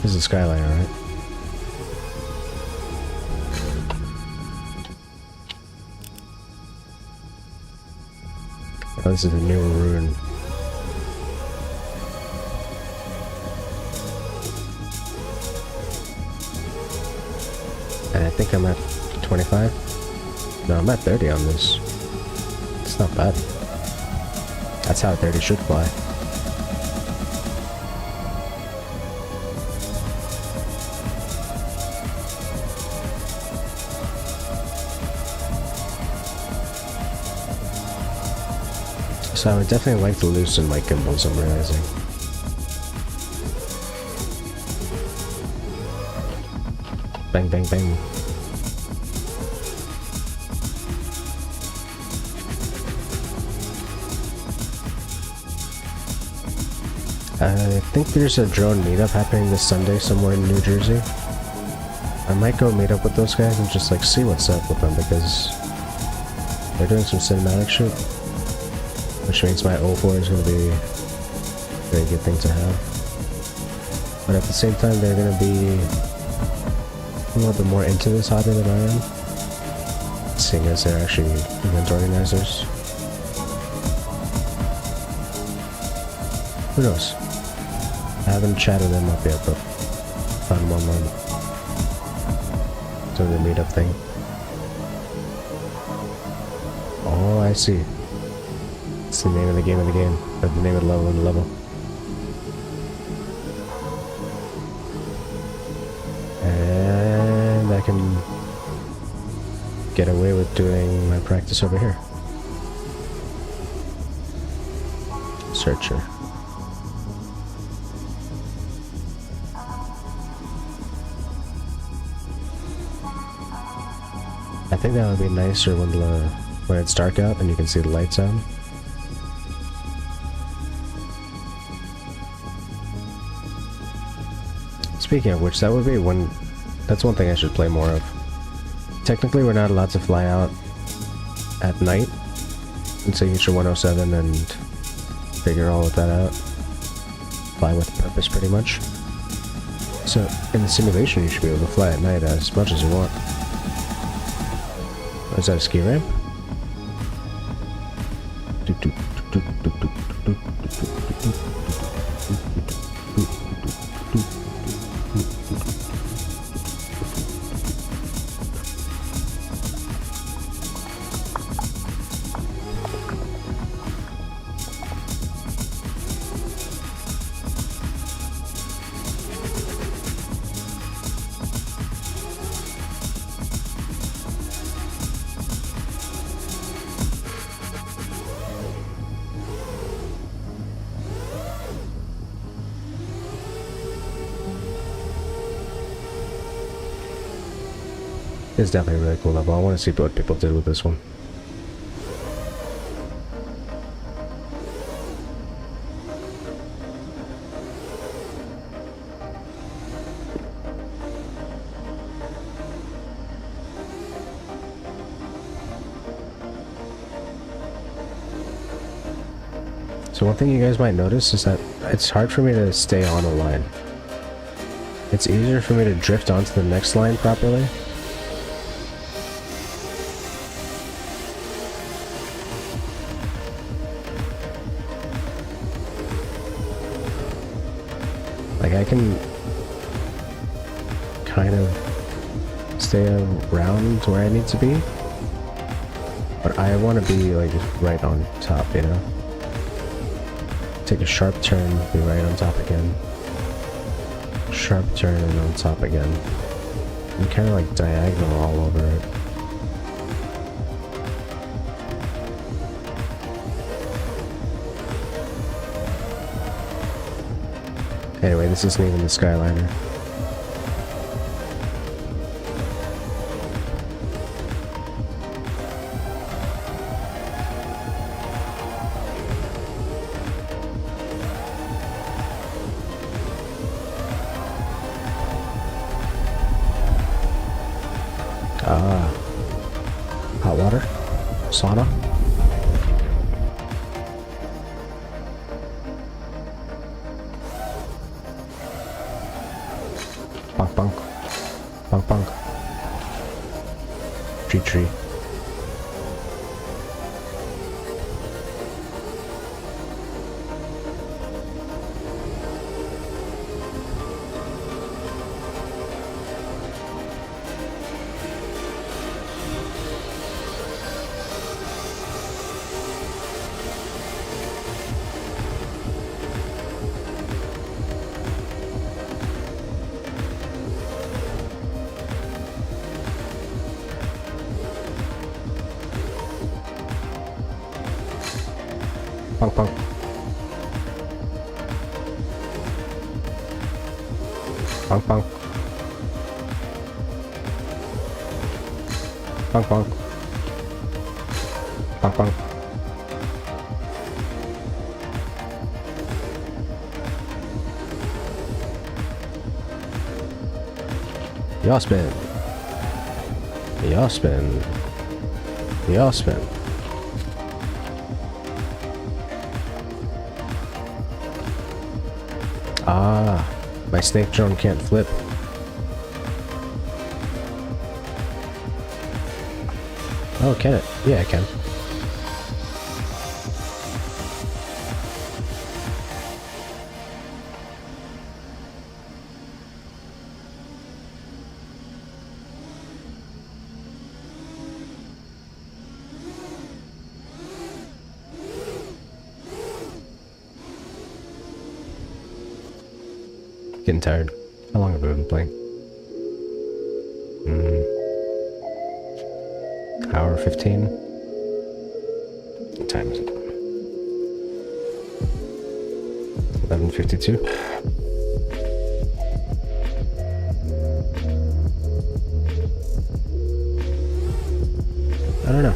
This is a skyline, alright? Oh, this is a newer ruin. And I think I'm at 25? No, I'm at 30 on this. It's not bad. That's how 30 should fly. So I would definitely like to loosen my gimbals, I'm realizing. Bang, bang, bang. I think there's a drone meetup happening this Sunday somewhere in New Jersey. I might go meet up with those guys and just like see what's up with them because they're doing some cinematic shit. Which means my 04 is going to be a very good thing to have. But at the same time, they're going to be a little bit more into this hobby than I am. Seeing as they're actually event organizers. Who knows? I haven't chatted them up yet, but found them online. Doing the meetup thing. Oh, I see. It's the name of the game of the game, or the name of the level in the level. get away with doing my practice over here. Searcher. I think that would be nicer when it's dark out and you can see the lights out. Speaking of which, that's one thing I should play more of. Technically, we're not allowed to fly out at night in Signature 107 and figure all of that out. Fly with purpose, pretty much. So, in the simulation, you should be able to fly at night as much as you want. Oh, is that a ski ramp? It's definitely a really cool level. I want to see what people did with this one. So one thing you guys might notice is that it's hard for me to stay on a line. It's easier for me to drift onto the next line properly. Like, I can kind of stay around where I need to be, but I want to be like right on top, you know? Take a sharp turn, be right on top again. Sharp turn and on top again. I'm kind of like diagonal all over it. Anyway, this isn't even the Skyliner. Hot water? Sauna? Bonk bonk. Bonk bonk. Tree tree. Bonk bonk. Bonk bonk. Bonk bonk. Bonk bonk. Yaw spin. Yaw spin. Yaw spin. Ah, my snake drone can't flip. Oh, can it? Yeah, it can. Getting tired. How long have I been playing? Hour 15. What time is it? 11:52. I don't know.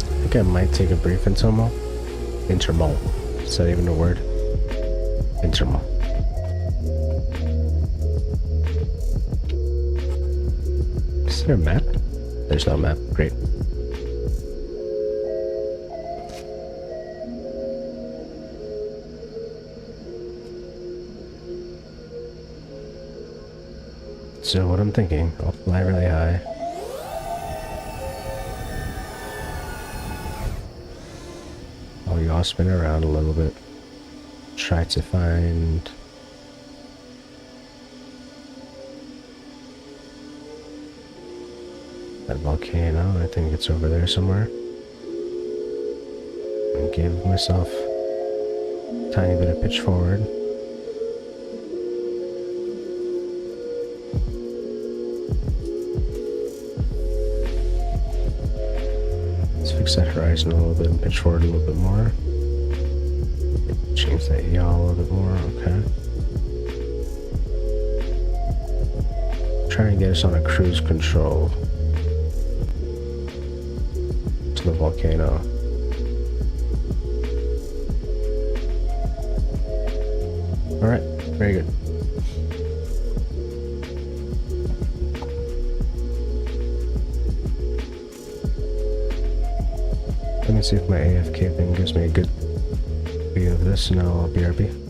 I think I might take a brief intermal. Intermal. Is that even a word? Intermal. Is there a map? There's no map. Great. So what I'm thinking, I'll fly really high. I'll yaw spin around a little bit. Try to find that volcano. I think it's over there somewhere. And give myself a tiny bit of pitch forward. Let's fix that horizon a little bit and pitch forward a little bit more. Change that yaw a little bit more, okay. Trying to get us on a cruise control to the volcano. Alright, very good. Let me see if my AFK thing gives me a good view of this. No, BRB.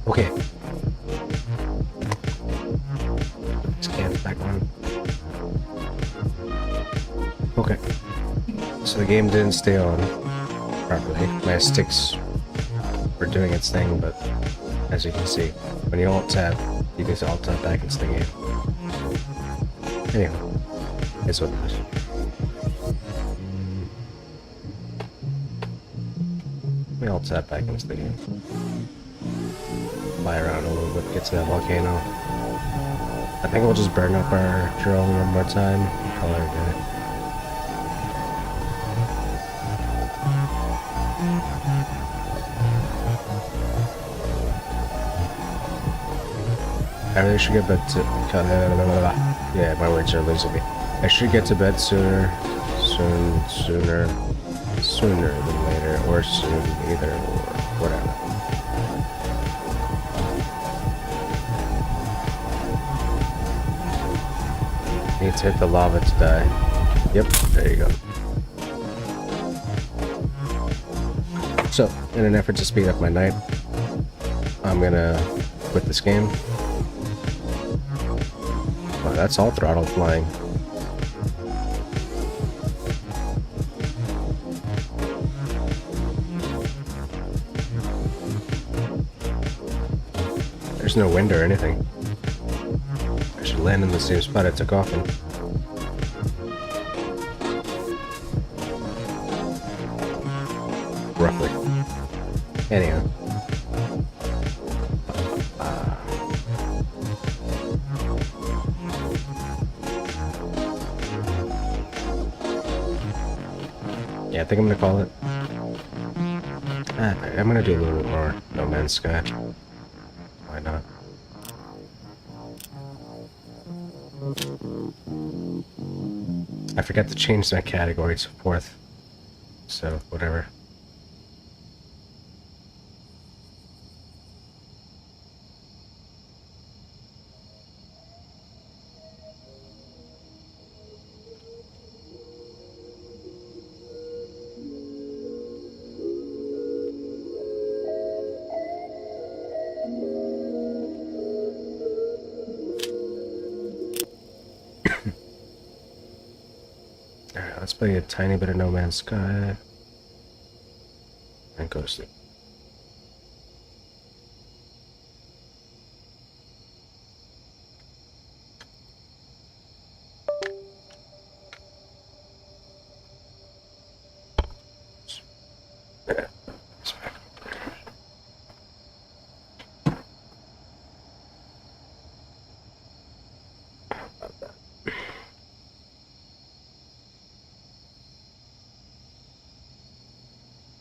Okay. Scan's back on. Okay. So the game didn't stay on properly. My sticks were doing its thing, but as you can see, when you alt-tab, you can alt-tab back into the game. Anyway, it's what it is. We alt-tab back into the game. Fly around a little bit, get to that volcano. I think we'll just burn up our drone one more time. Call it a day. I really should get bed to... Yeah, my words are losing me. I should get to bed sooner than later, or soon, either, or whatever. Need to hit the lava to die. Yep, there you go. So, in an effort to speed up my night, I'm gonna quit this game. Wow, that's all throttle flying. There's no wind or anything. I should land in the same spot I took off in. Roughly. Anyhow. Yeah, I think I'm gonna call it. I'm gonna do a little bit more No Man's Sky. Why not? I forgot to change my category to 4th. So, whatever. Alright, let's play a tiny bit of No Man's Sky. And go to sleep.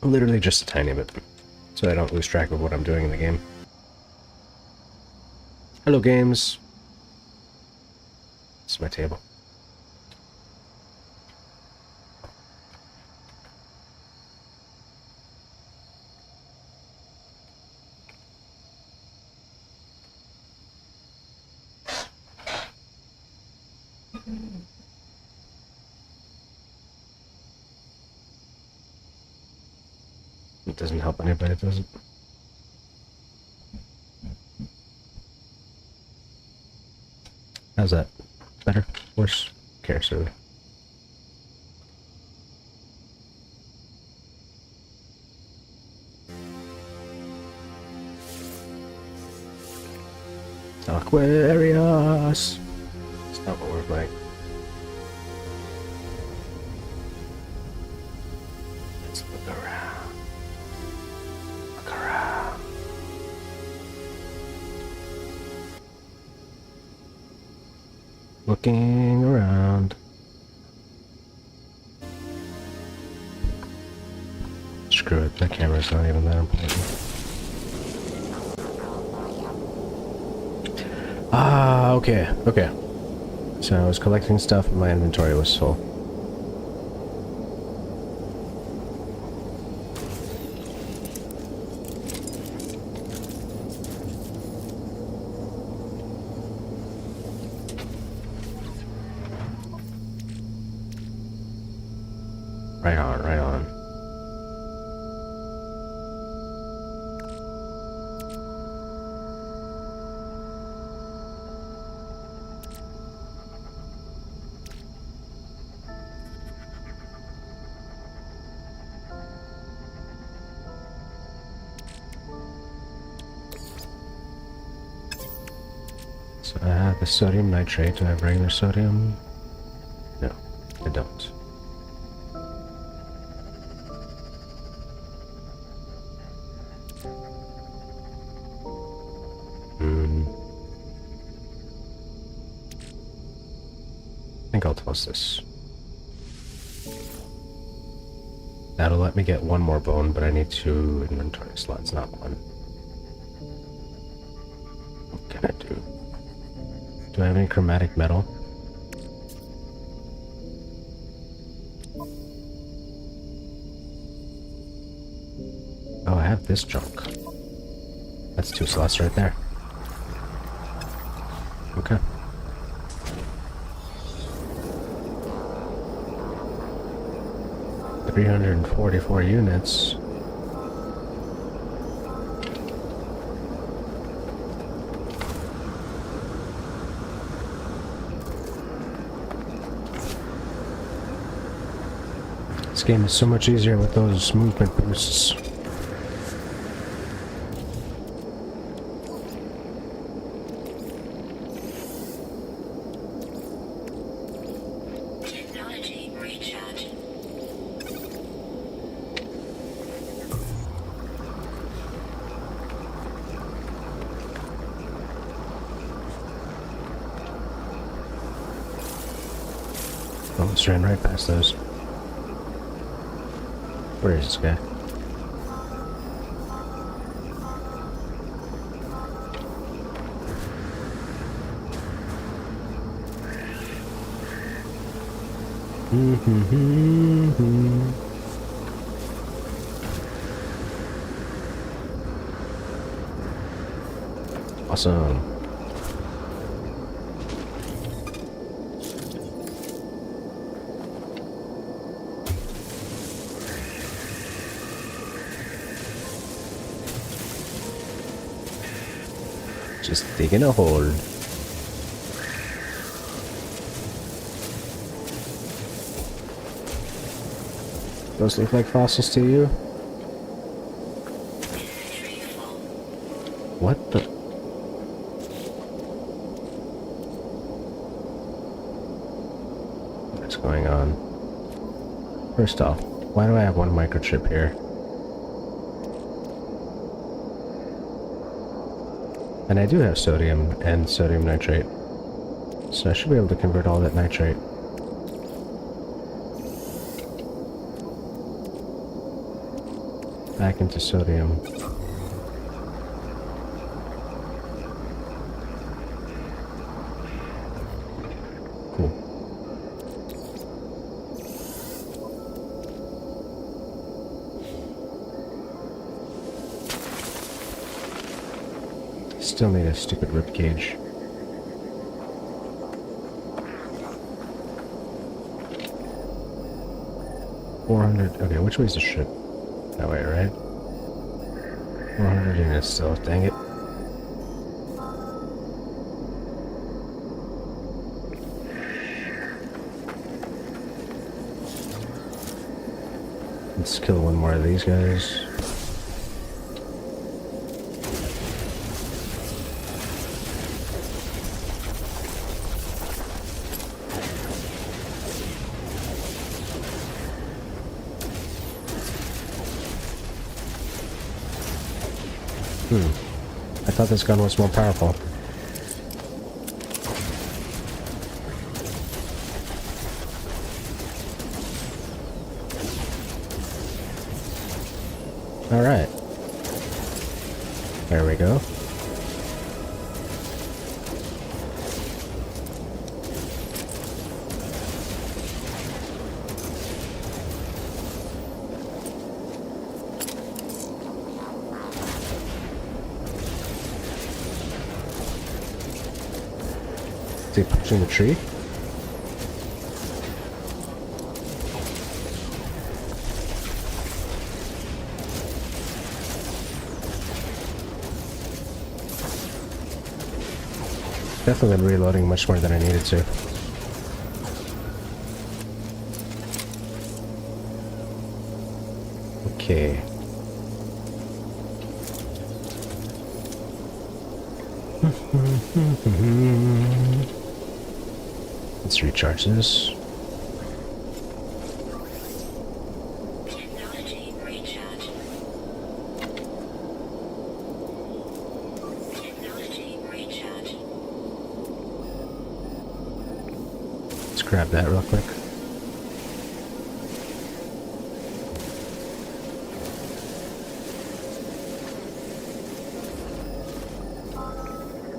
Literally just a tiny bit, so I don't lose track of what I'm doing in the game. Hello, games. This is my table. It doesn't help anybody, does it? How's that? Better? Worse? Cares really. Aquarius! That's not what we're playing. Let's look around. Look around. Looking around. Screw it, that camera's not even that important. Ah, okay, okay. So I was collecting stuff and my inventory was full. Right on, right on. So I have the sodium nitrate. Do I have regular sodium? No, I don't. I think I'll toss this. That'll let me get one more bone, but I need 2 inventory slots, not 1. What can I do? Do I have any chromatic metal? Oh, I have this junk. That's 2 slots right there. Okay. $344 units. This game is so much easier with those movement boosts. Almost ran right past those. Where is this guy? Awesome. Just digging a hole. Those look like fossils to you? What the? What's going on? First off, why do I have 1 microchip here? And I do have sodium and sodium nitrate. So I should be able to convert all that nitrate. Back into sodium. Cool. Still need a stupid rib cage. $400. Okay, which way is the ship? That way, right? 400 units still, dang it. Let's kill one more of these guys. I thought this gun was more powerful. Alright. There we go. Is he punching the tree? Definitely been reloading much more than I needed to. Okay. Let's recharge this. Technology recharge. Technology recharge. Let's grab that real quick.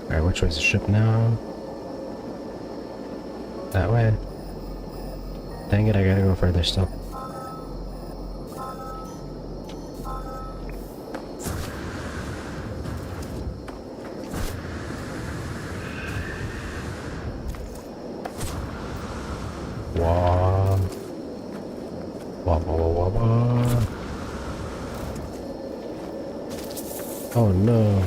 Alright, which way's the ship now? That way. Dang it, I gotta go further still. Wah. Wah, wah, wah, wah, wah. Oh no.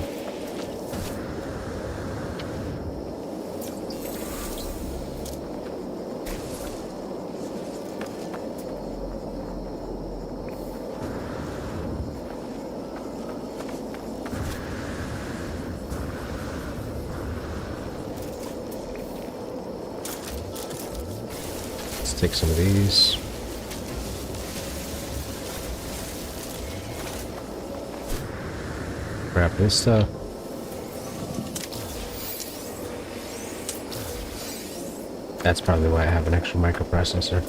Let's take some of these. Grab this stuff. That's probably why I have an extra microprocessor.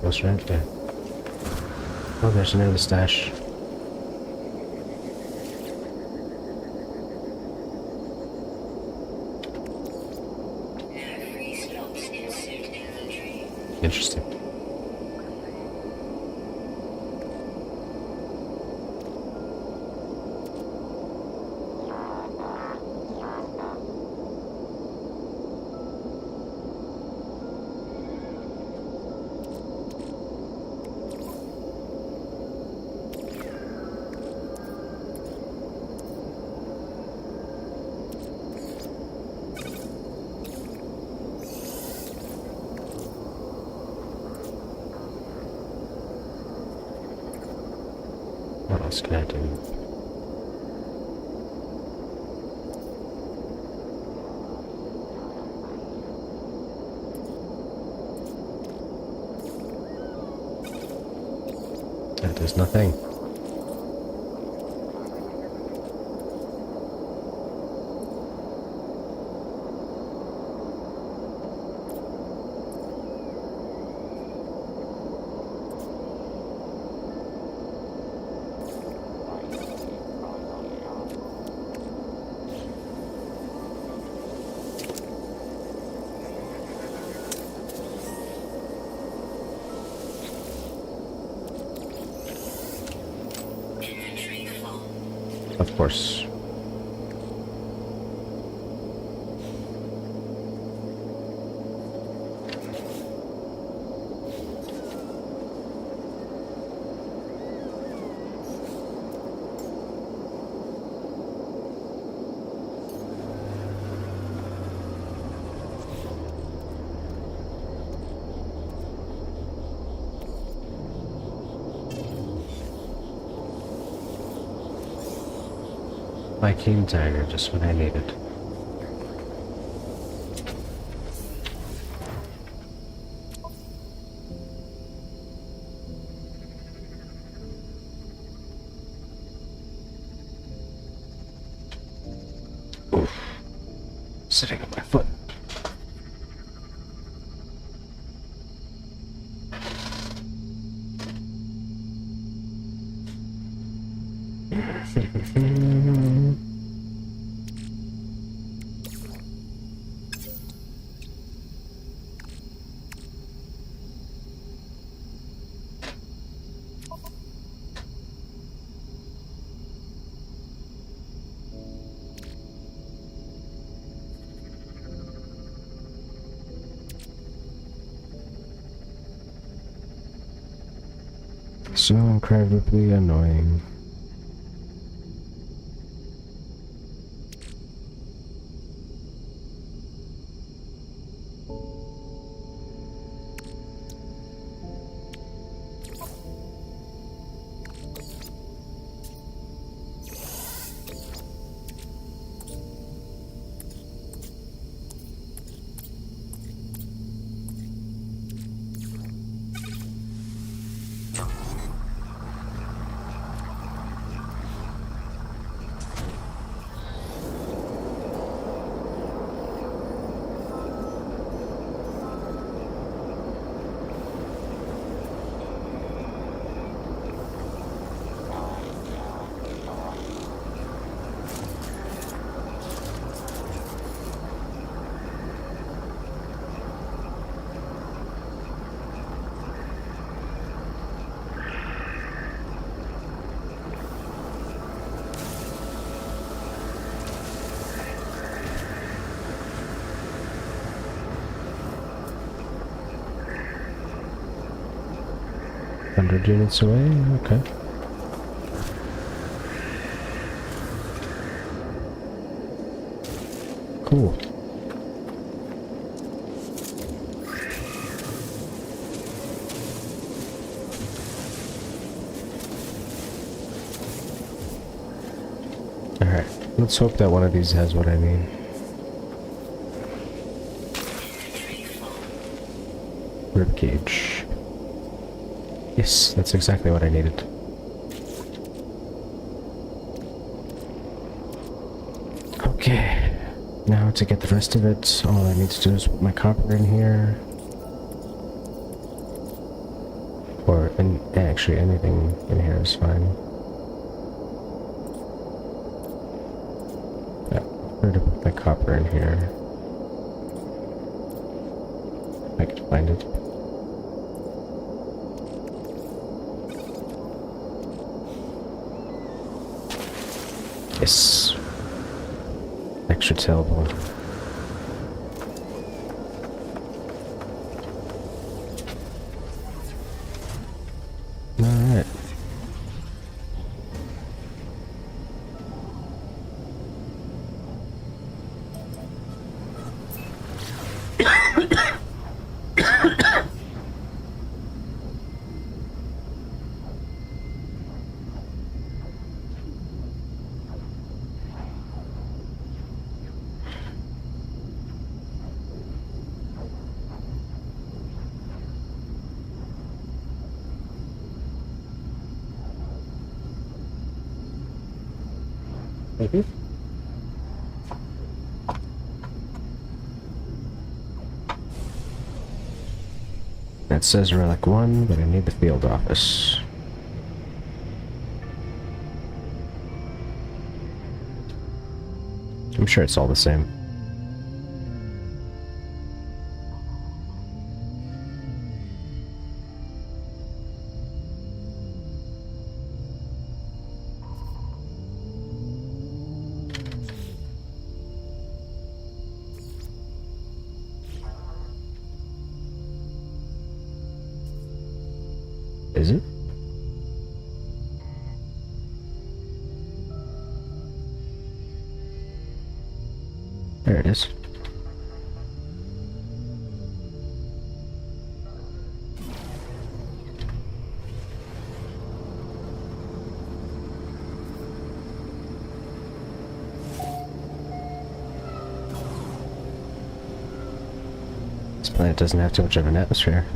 Goes right there. Oh, there's another stash. Interesting. What else can I do? There's nothing. Of course. my keen dagger just when I need it. Oof. Sitting on my foot. So incredibly annoying. Hundred units away, okay. Cool. Alright, let's hope that one of these has what I need. Ribcage. Yes, that's exactly what I needed. Okay, now to get the rest of it, all I need to do is put my copper in here. Or, actually anything in here is fine. Yeah, I'm going to put my copper in here. If I can find it. Yes. Extra tailbone. Alright. Maybe? That says Relic 1, but I need the field office. I'm sure it's all the same. Is it? There it is. planet doesn't have too much of an atmosphere.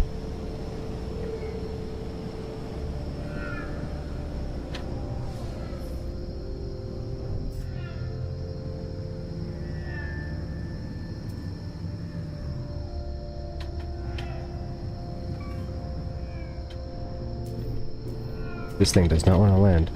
This thing does not want to land.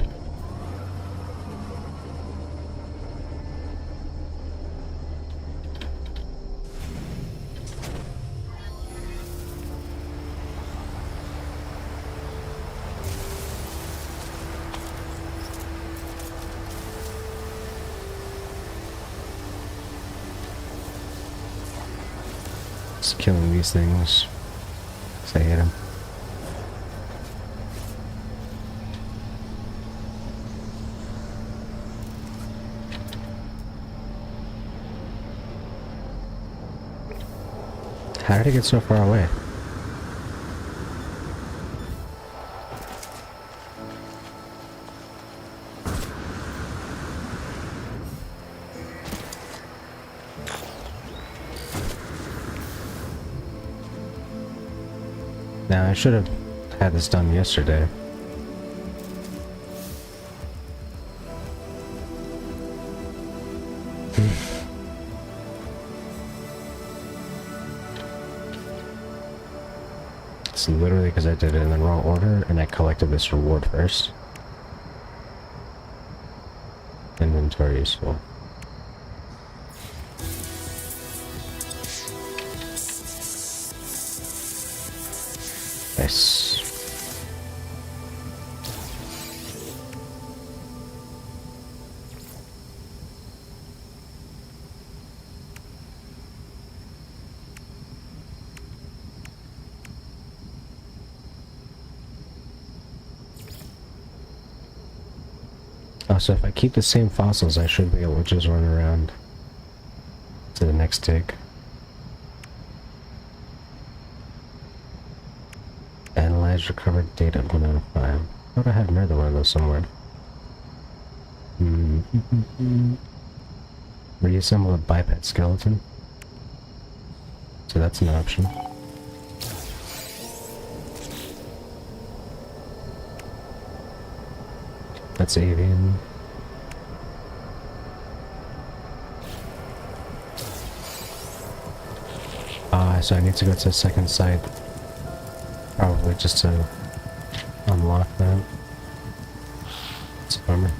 Just killing these things. 'Cause I hate them. How did it get so far away? Now, I should have had this done yesterday. It's literally because I did it in the wrong order and I collected this reward first. Inventory is full. Nice. Oh, so if I keep the same fossils, I should be able to just run around to the next dig. Analyze recovered data 1 out of 5. I thought I had another one of those somewhere. Reassemble a biped skeleton. So that's an option. That's avian. So I need to go to the second site. Probably just to unlock that. It's a bummer.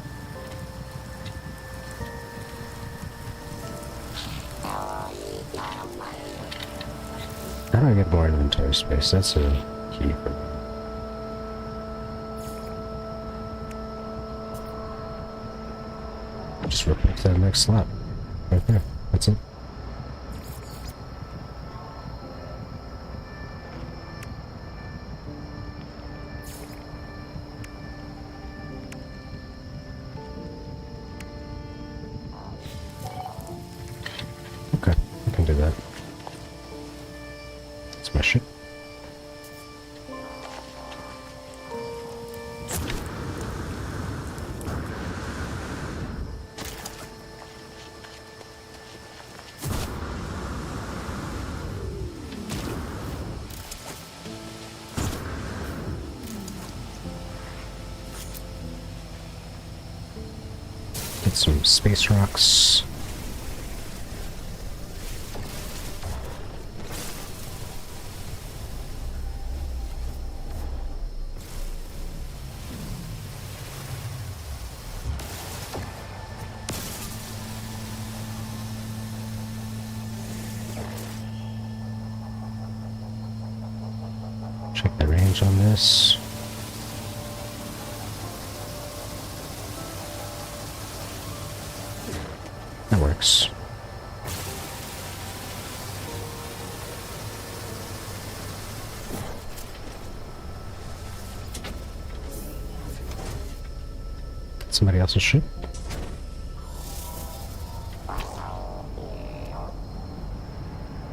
How do I get more inventory space? That's a key for me. Just replace that next slot. Right there. That's it. Okay, I can do that. That's my ship. Get some space rocks. Check the range on this. That works. Somebody else's ship?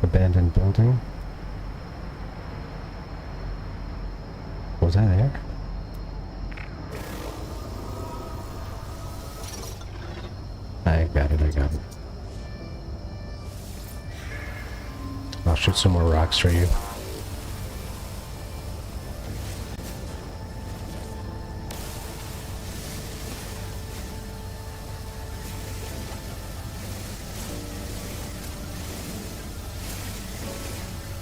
Abandoned building? Was I there? I got it, I got it. I'll shoot some more rocks for you.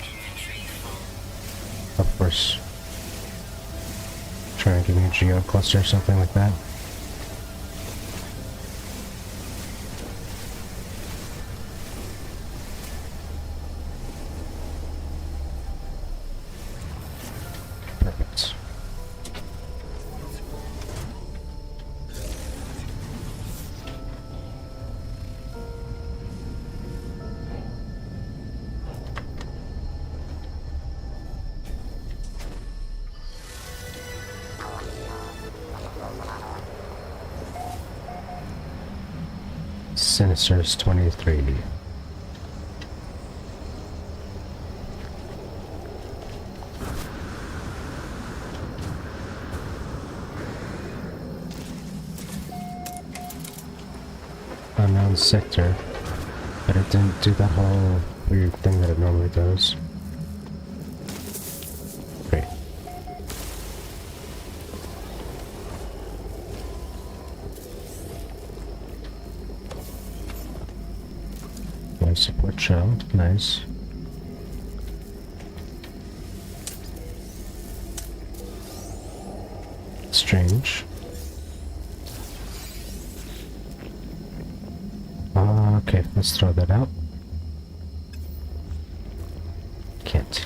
Inventory full. Of course. Try and give me a geo cluster or something like that. Perfect. Sinister's 23. Unknown sector, but it didn't do that whole weird thing that it normally does. Great. Life support shell, nice. Strange. Okay, let's throw that out. Can't.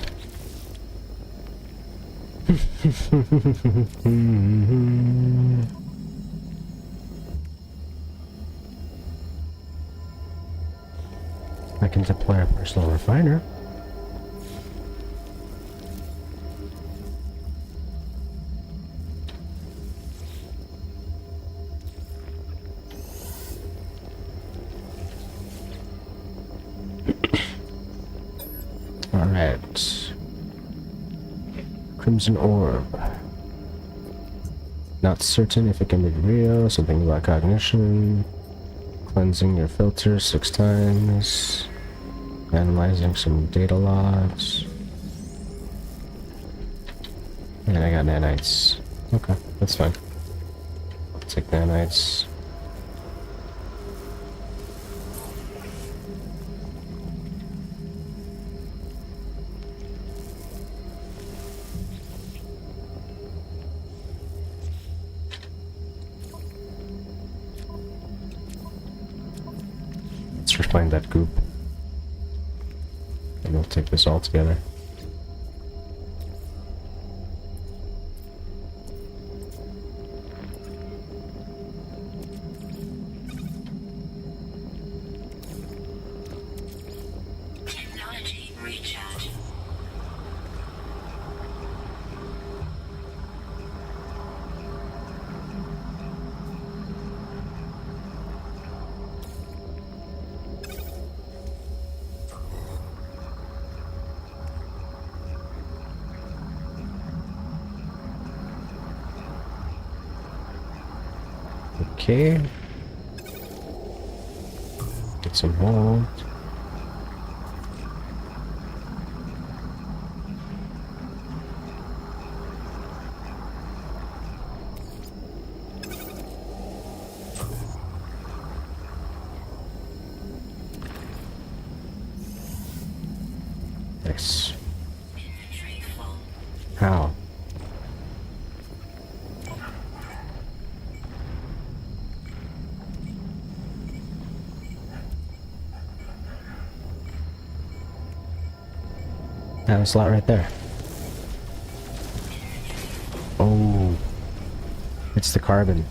I can deploy a personal refiner. Alright. Crimson orb. Not certain if it can be real. Something about cognition. Cleansing your filter 6 times. Analyzing some data logs. And I got nanites. Okay, that's fine. I'll take nanites. Let's refine that goop. And we'll take this all together. Technology recharge. Okay. Get some hold. Nice. Inventory full. How? That was a slot right there. Oh, it's the carbon.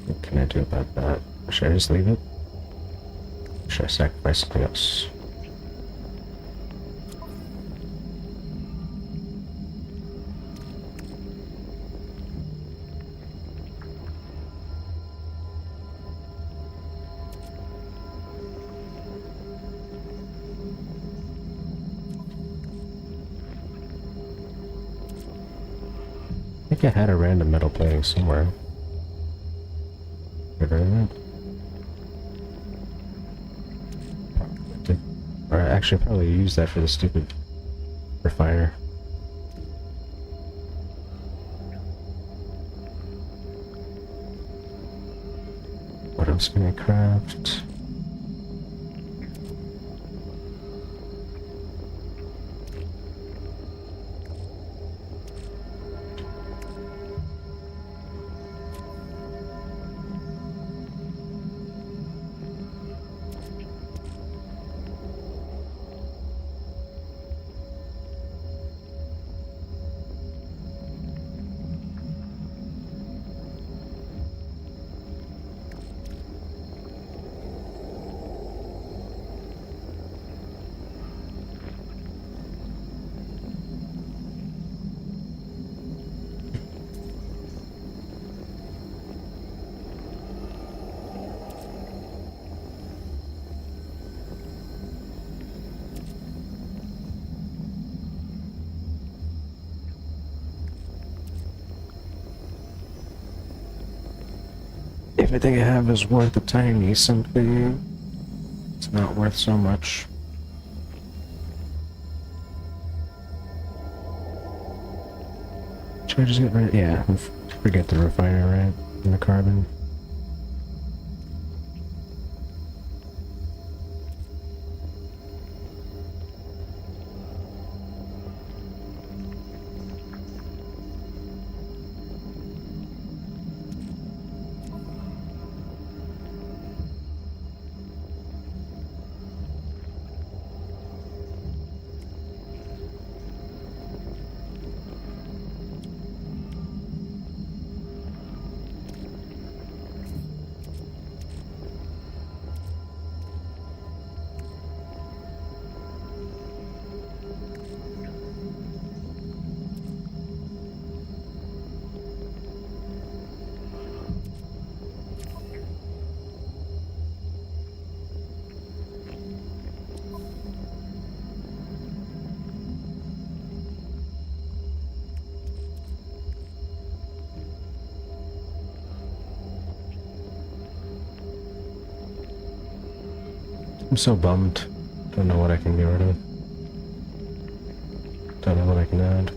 What can I do about that? Should I just leave it? Should I sacrifice something else? think I had a random metal plating somewhere. Get rid of it. Or actually, I probably use that for the stupid refiner. What else can I craft? Everything I have is worth a tiny something. It's not worth so much. Should I just get rid of... Yeah, forget the refiner, right? And the carbon. I'm so bummed. Don't know what I can get rid of. Don't know what I can add.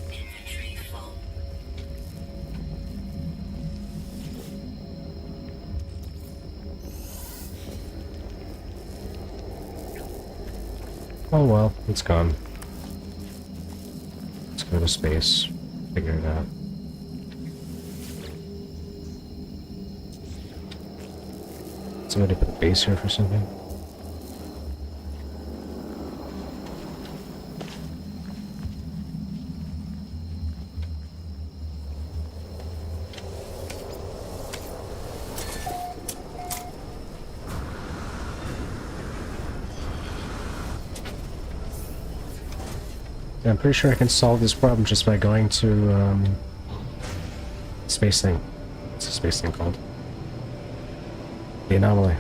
Inventory full. Oh well, it's gone. Let's go to space. Figure it out. Somebody put a base here for something? I'm pretty sure I can solve this problem just by going to, space thing. What's the space thing called? The anomaly.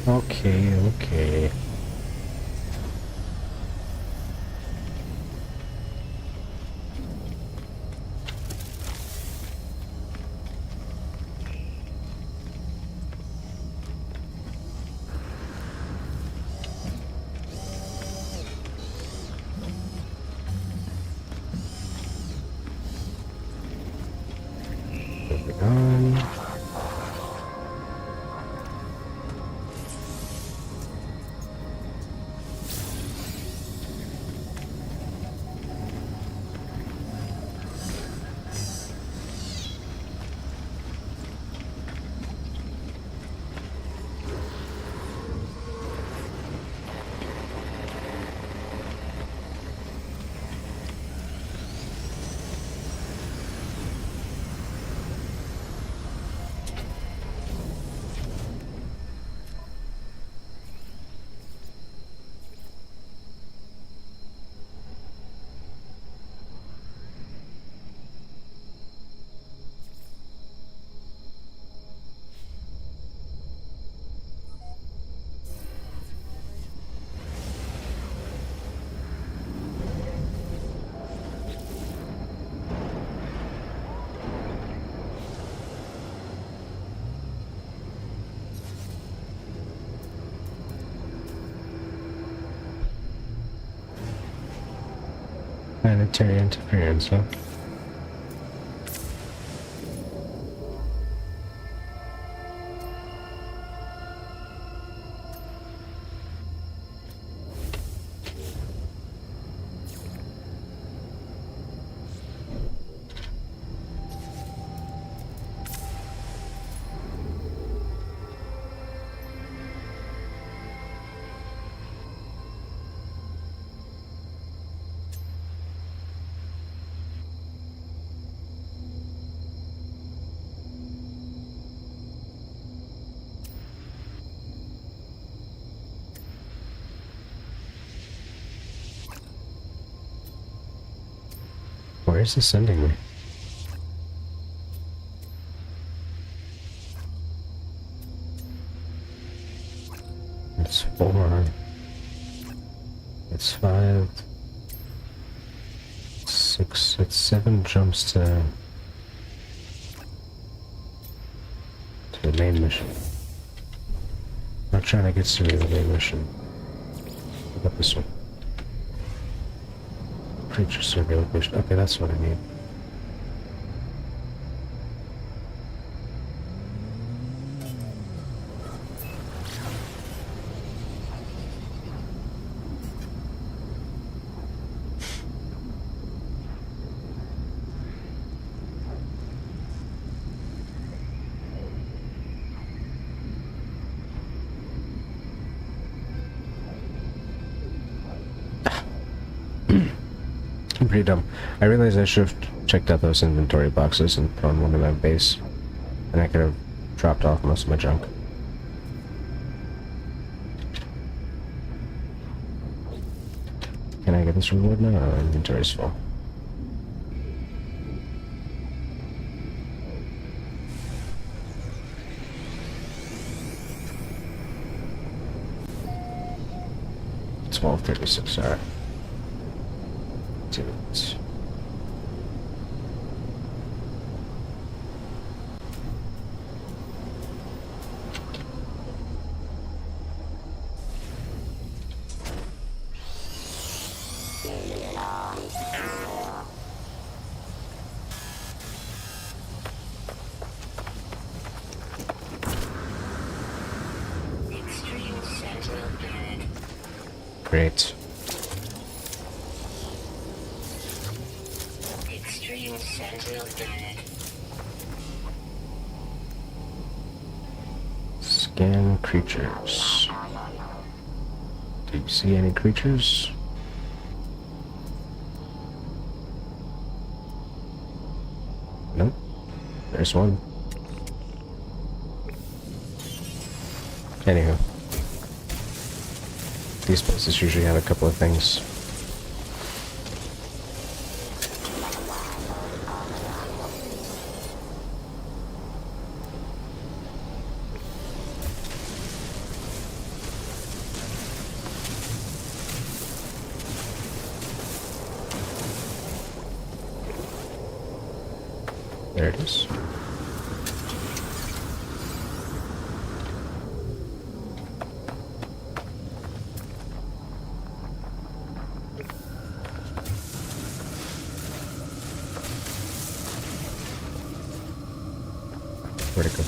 Okay, okay. Moving on. Planetary interference, huh? Where is this sending me? It's 4. It's 5. 6. It's 7 jumps to the main mission. I'm not trying to get to the main mission. What about this one? Creature survey location. Okay, that's what I need. I'm pretty dumb. I realized I should have checked out those inventory boxes and put on one of my base. And I could have dropped off most of my junk. Can I get this reward now? Oh, inventory's full. $12.36, alright. Dudes. Extreme Sentinel Planet. Great. Extreme Sentinel Planet. Scan creatures. Do you see any creatures? Nope. There's one. Anywho. These places usually have a couple of things. There it is. Where'd it go?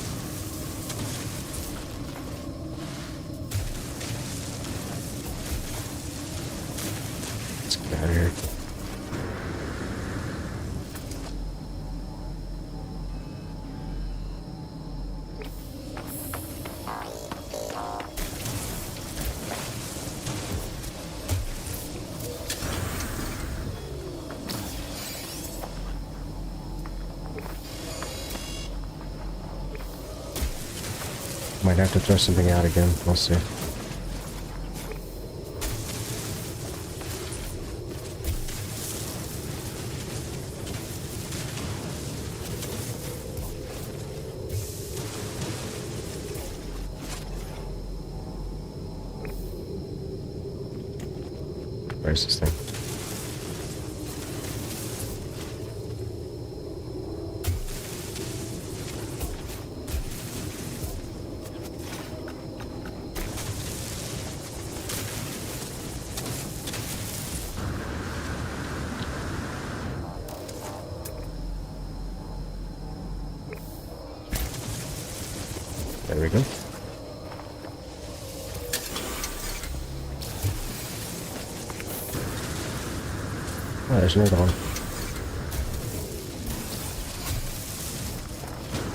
Let's get out of here. Might have to throw something out again. We'll see. Where's this thing? There we go. Oh, there's another one.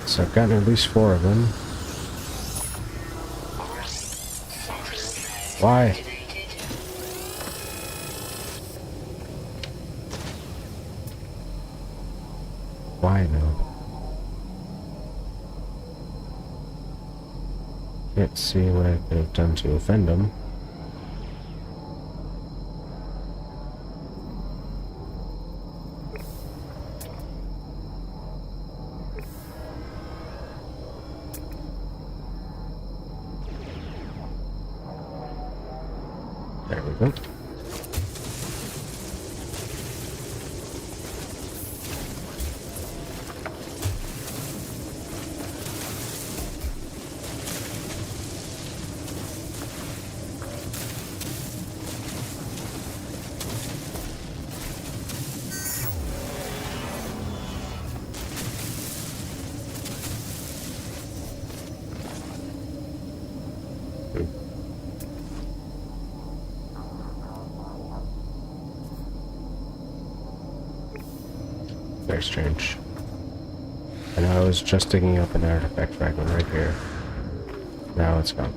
So I've gotten at least 4 of them. Why? Why now? Can't see what I could have done to offend them. There we go. Very strange. And I was just digging up an artifact fragment right here. Now it's gone.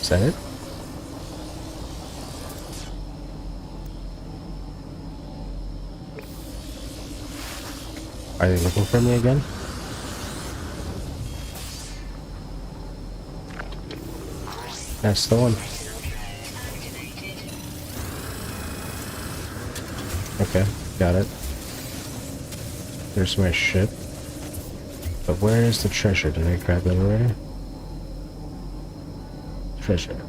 Is that it? Are they looking for me again? That's the one. Okay, got it. There's my ship. But where is the treasure? Did I grab it already? Treasure.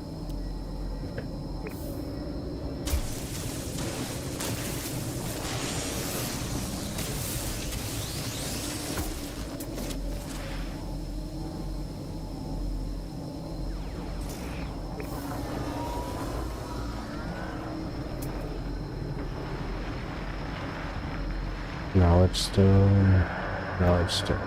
Knowledge stone. Knowledge stone.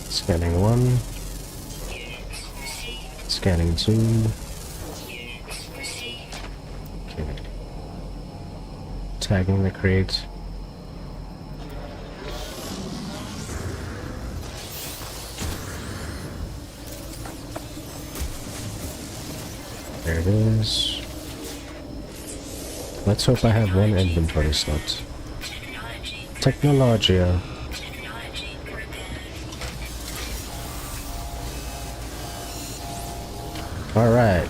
Scanning 1. Scanning 2. Okay. Tagging the crate. There it is. Let's hope I have 1 inventory slot. Technologia. Alright.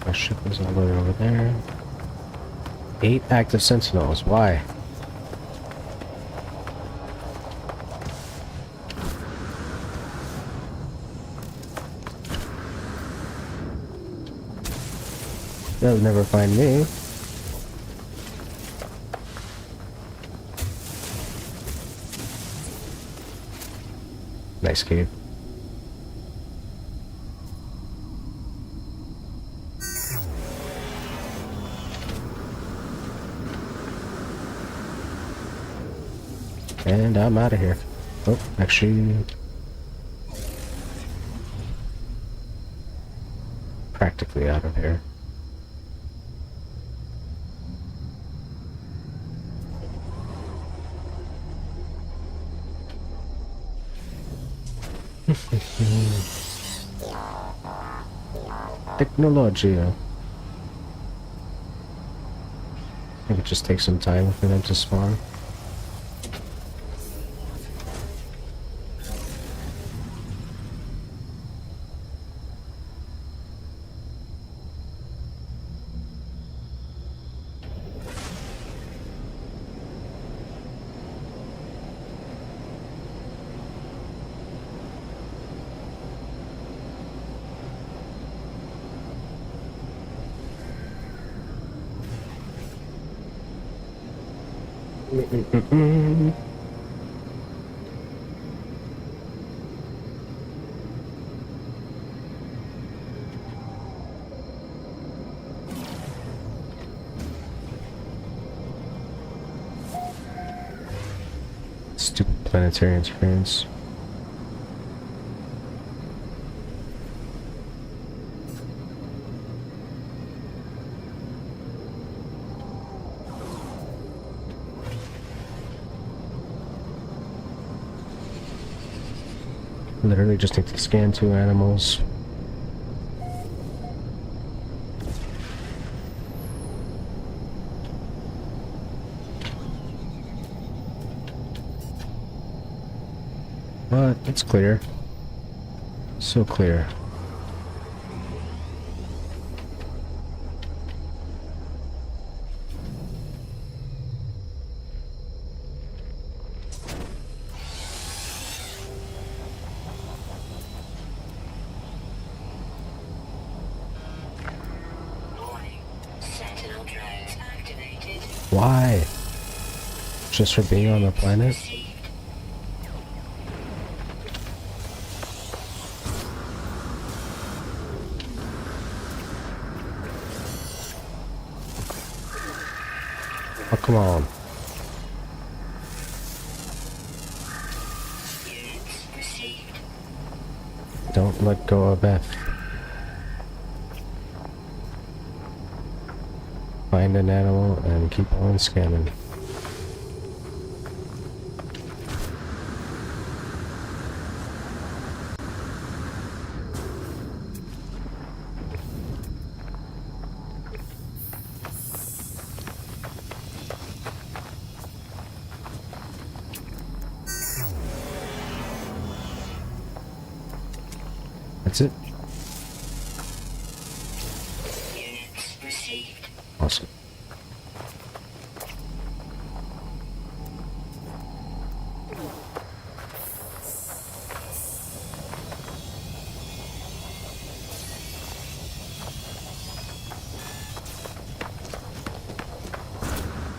My ship is all the way over there. 8 active sentinels. Why? They'll never find me. Nice cave. And I'm out of here. Oh, actually... practically out of here. Technologia. I think it just takes some time for them to spawn. Mm-mm-mm-mm. Stupid planetary interference. Literally just need to scan 2 animals. But it's clear. So clear. Warning. Sentinel drones activated. Why? Just for being on the planet? Received. Oh, come on. Units received. Don't let go of F. Find an animal and keep on scanning. That's it? Units received. Awesome.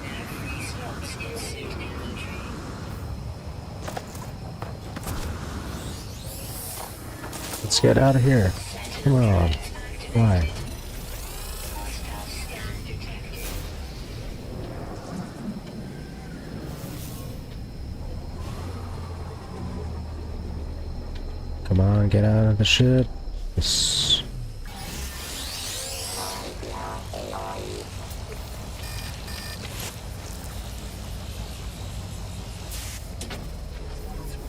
There are 3 slots in suit inventory. Let's get out of here. Come on. Why? Hostile scan detected. Come on, get out of the ship. Yes.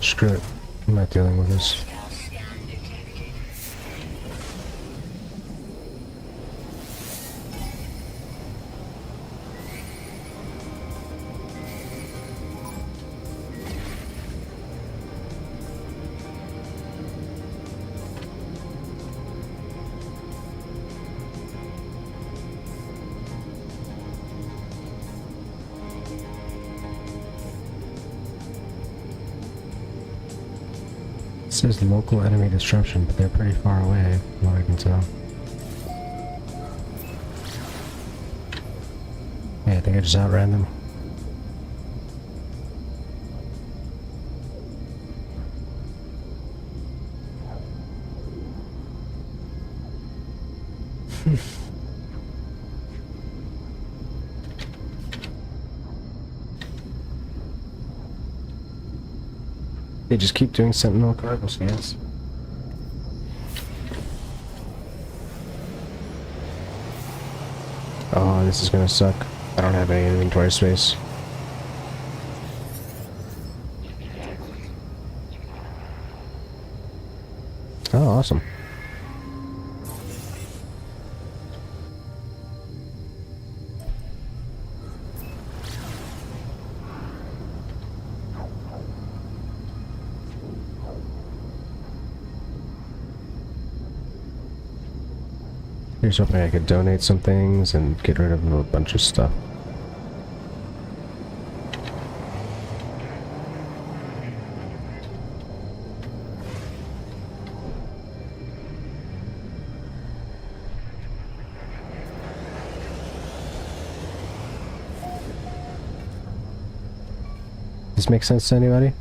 Screw it. I'm not dealing with this. Hostile scan detected. It says local enemy disruption, but they're pretty far away, from what I can tell. Hey, I think I just outran them. They just keep doing sentinel cargo scans. Oh, this is gonna suck. I don't have any inventory space. Oh, awesome. Here's hoping I could donate some things and get rid of a bunch of stuff. Does this make sense to anybody?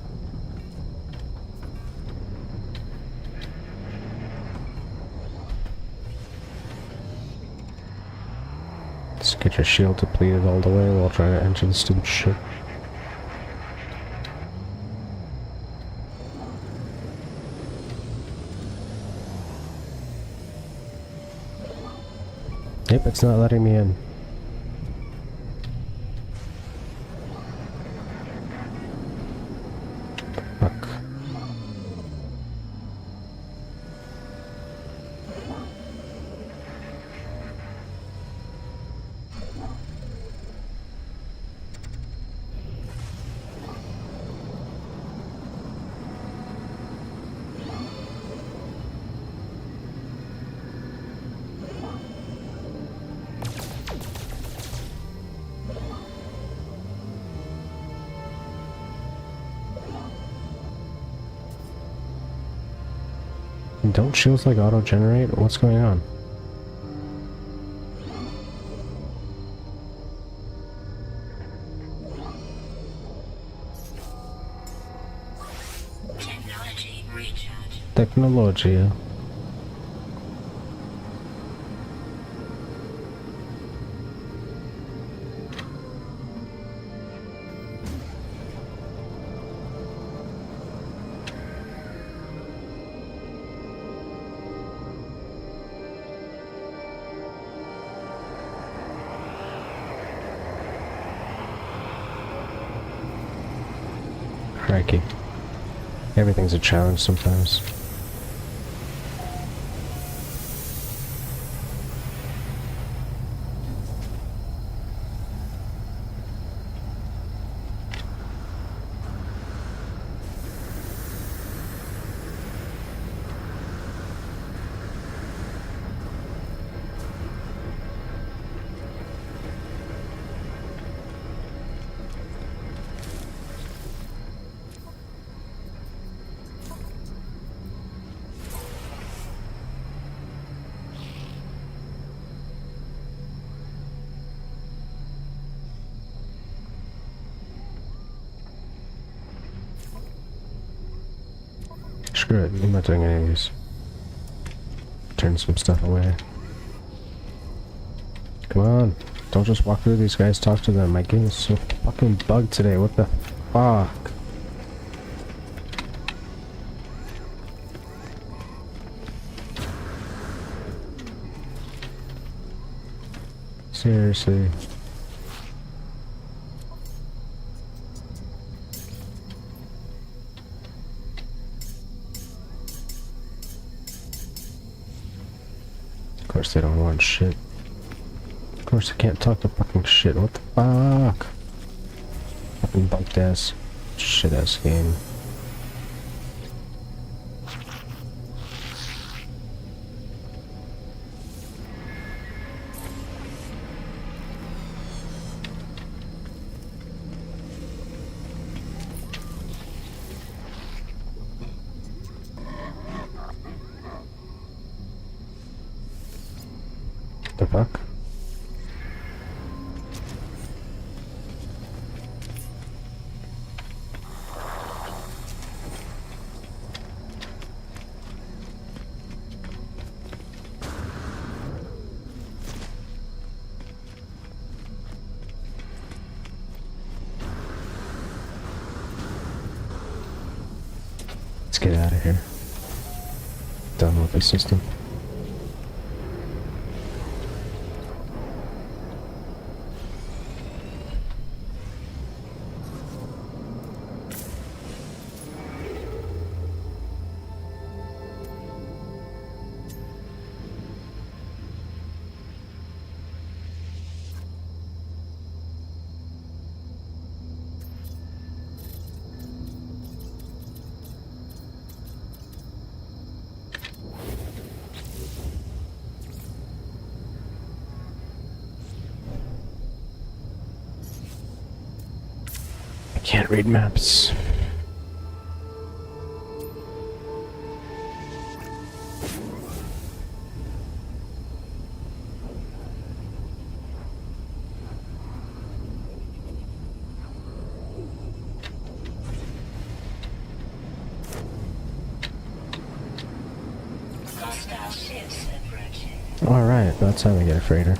Just get your shield depleted all the way while trying to enter the stupid ship. Yep, it's not letting me in. Fuck. Don't shields like auto-generate? What's going on? Technology recharge. Technology. Crikey. Everything's a challenge sometimes. Screw it, I'm not doing any of these. Turn some stuff away. Come on, don't just walk through these guys, talk to them. My game is so fucking bugged today, what the fuck? Seriously. Of course they don't want shit. Of course I can't talk to fucking shit. What the fuck? Fucking bugged ass. Shit ass game. The fuck? Let's get out of here. Done with the system. Can't read maps. about time we get a freighter.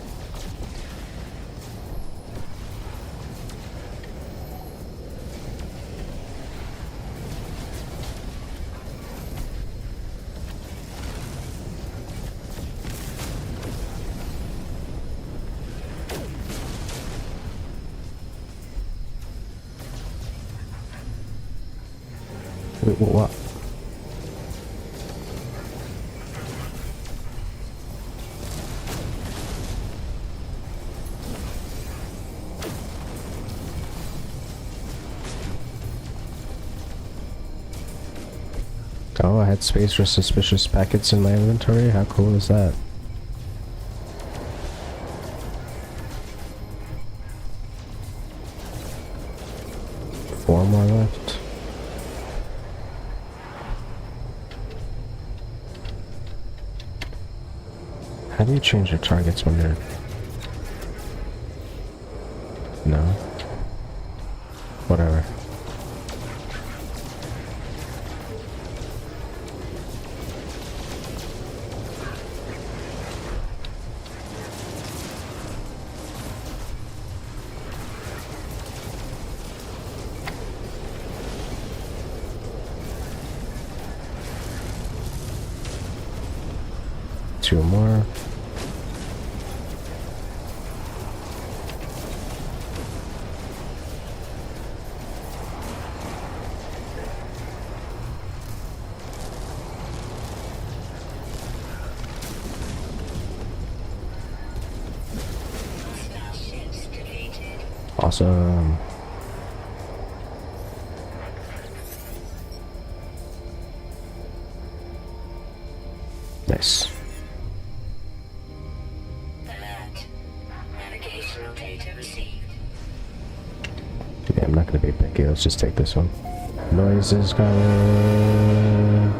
Wait, what? Oh, I had space for suspicious packets in my inventory? How cool is that? Four more left. How do you change your targets when you're... No? Whatever. Two more. Hostile ships defeated. Awesome. Nice. Alert. Navigational data received. Yeah, I'm not gonna be picky, let's just take this one. Noises coming.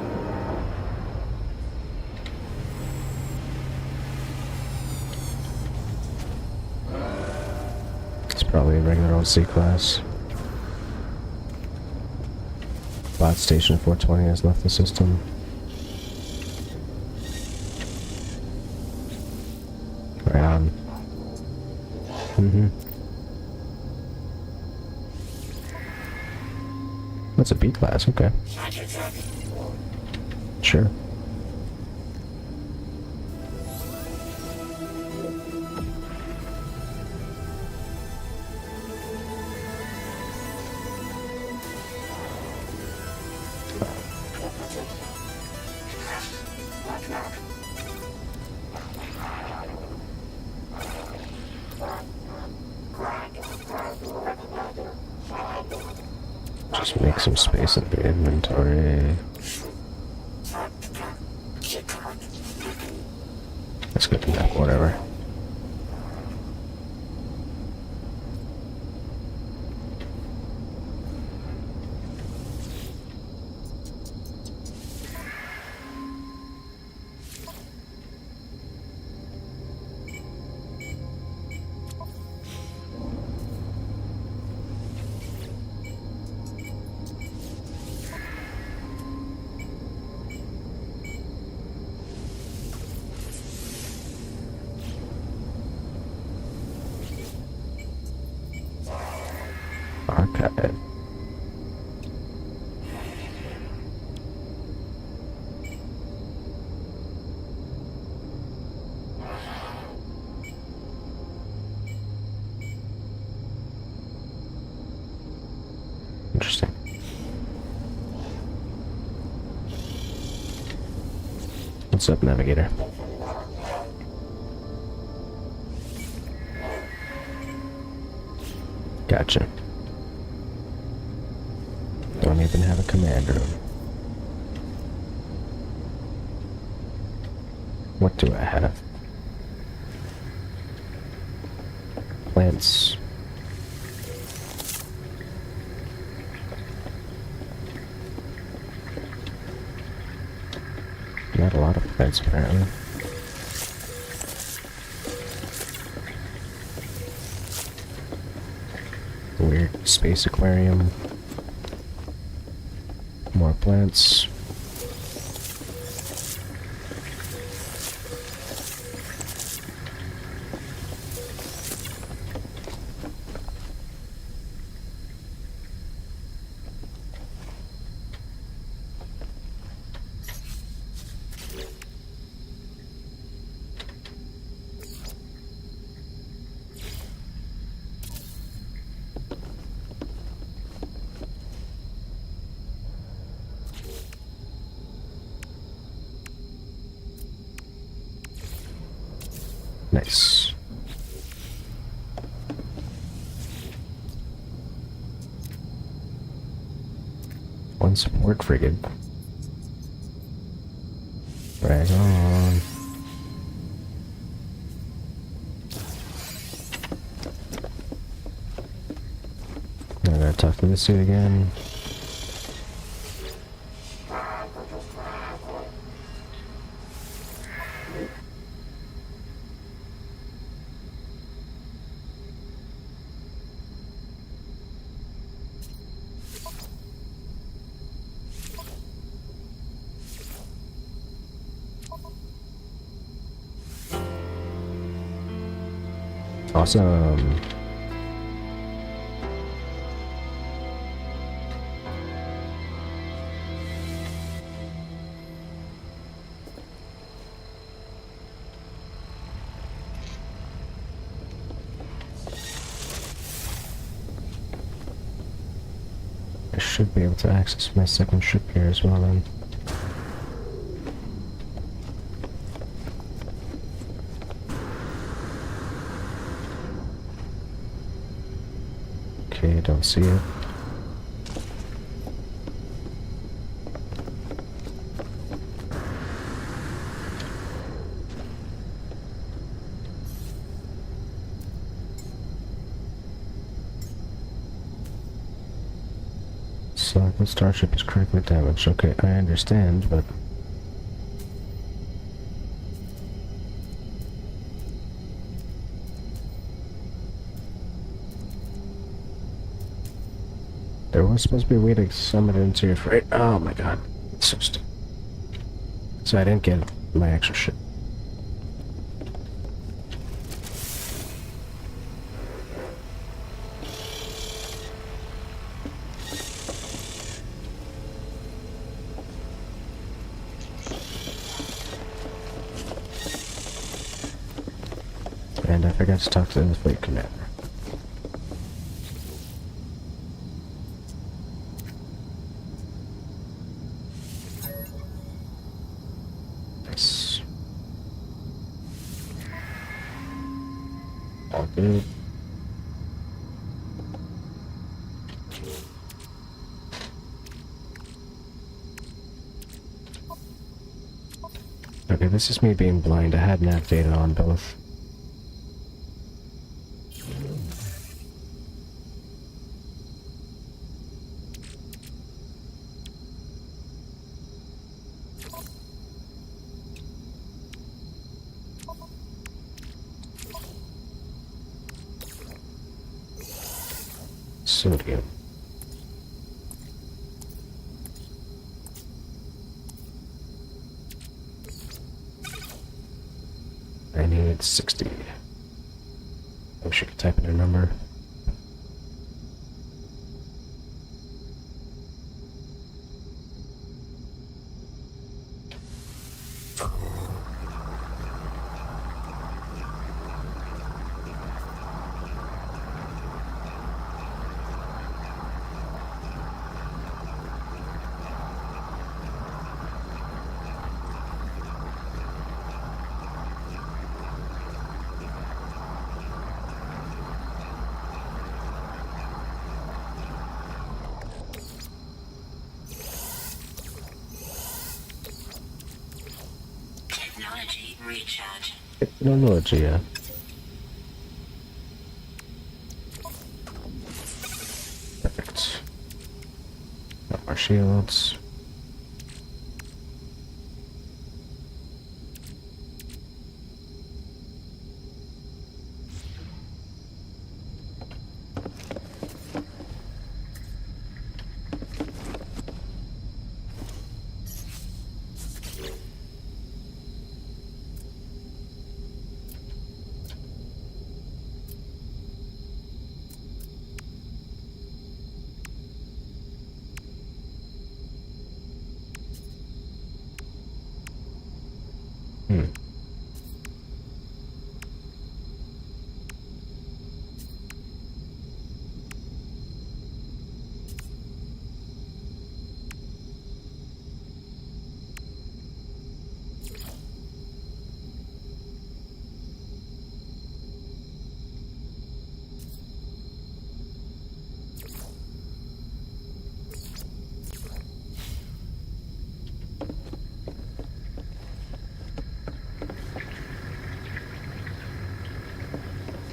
It's probably a regular old C-class. Bot Station 420 has left the system. Right on. What's a B-class? Okay. Sure. Just make some space in the inventory. That's good enough, whatever. Archive. Interesting. What's up, Navigator? Gotcha. Don't even have a command room. What do I have? Plants. Not a lot of plants, apparently. Weird space aquarium. More plants. Nice. One support frigate. Drag on. I gotta talk to this dude again. Awesome. I should be able to access my second ship here as well then. Okay, don't see it. So the starship is critically damaged. Okay, I understand, but there was supposed to be a way to summon it into your freight. Oh my god. It's so stupid. So I didn't get my extra ship. And I forgot to talk to the fleet commander. Nice. All good. Okay, this is me being blind. I had nav data on both. Sodium. I need 60. I wish I could type in a number. Technology recharge. Technology, yeah. Perfect. Got our shields.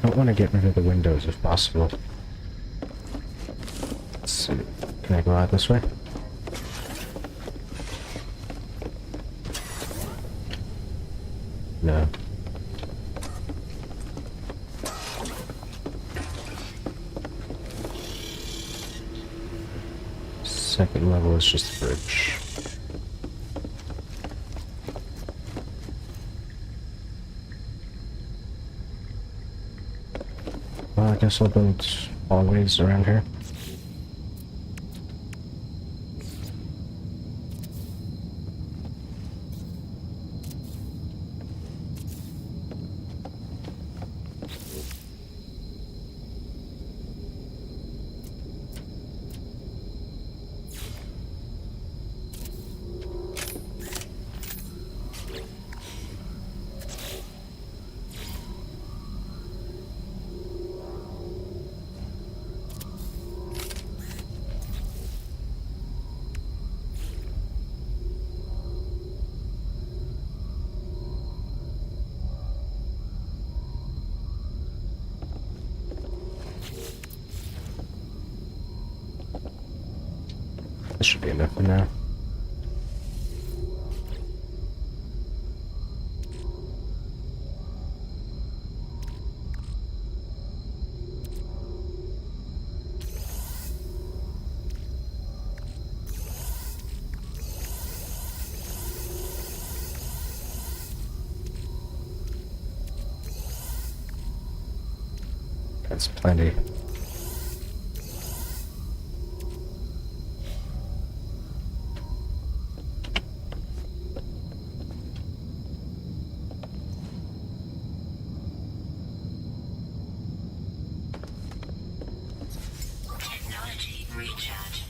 I don't want to get rid of the windows if possible. Let's see. Can I go out this way? No. Second level is just the bridge. Well, I guess I'll build hallways around here. This should be enough for now. That's plenty. Technology recharge.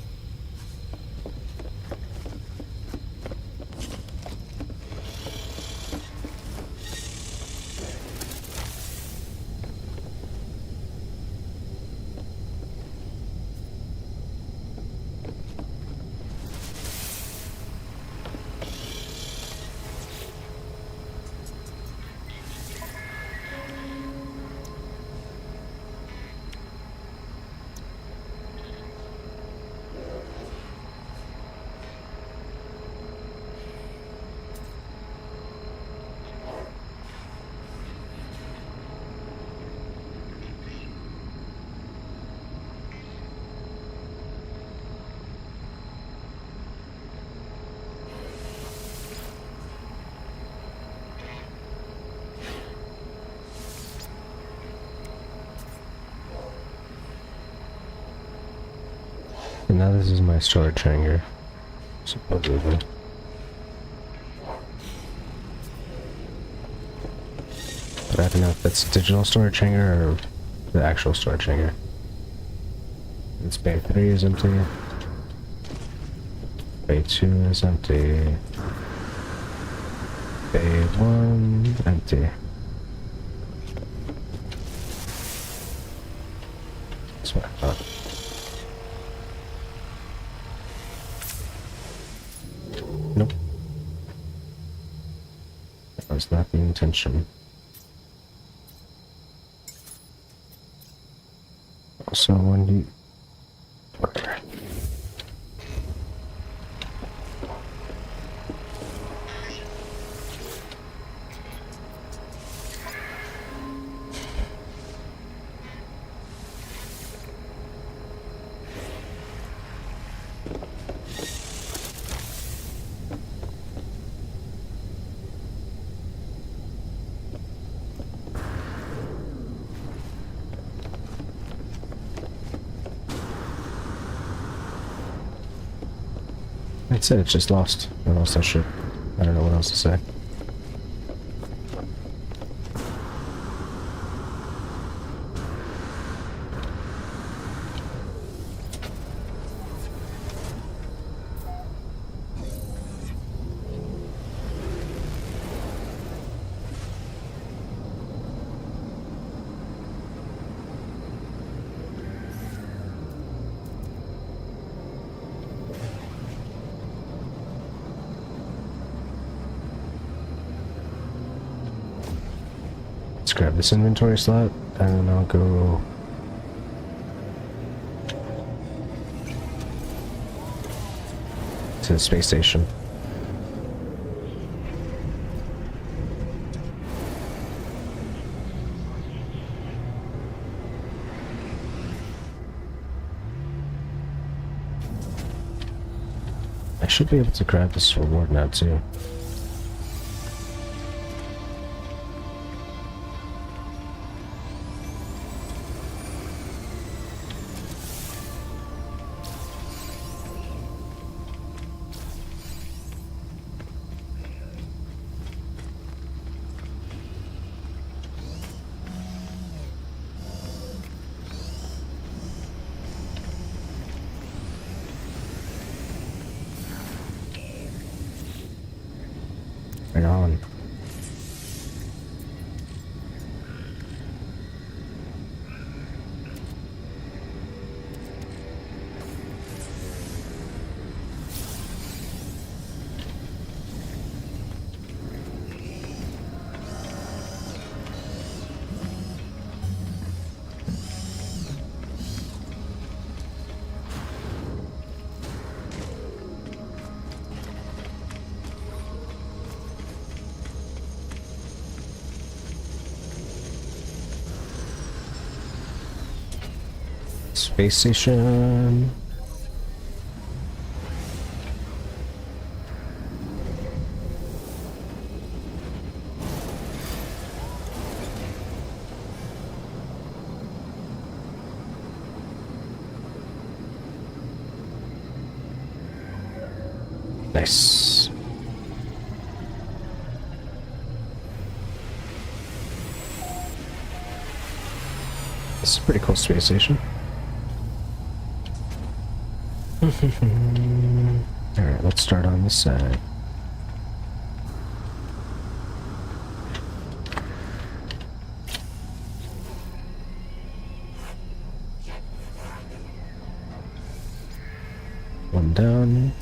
And now this is my storage hangar, supposedly. But I don't know if that's digital storage hangar or the actual storage hangar. This bay 3 is empty. Bay 2 is empty. Bay 1 empty. That's what I thought. Nope. That was not the intention. Also, when you... Whatever. That's it, it's just lost. I lost that shit. I don't know what else to say. Let's grab this inventory slot. and then I'll go to the space station. I should be able to grab this reward now too. Right on. Space station. Nice. This is a pretty cool space station. Alright, let's start on this side. One down.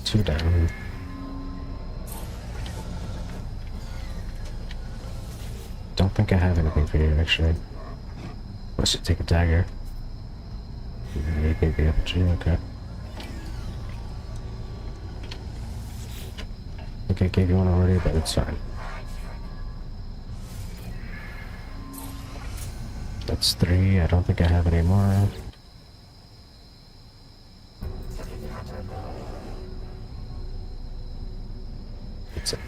Two down. Don't think I have anything for you, actually. Let's just take a dagger. Maybe the RPG, okay. I think I gave you one already, but it's fine. That's 3, I don't think I have any more. That's it.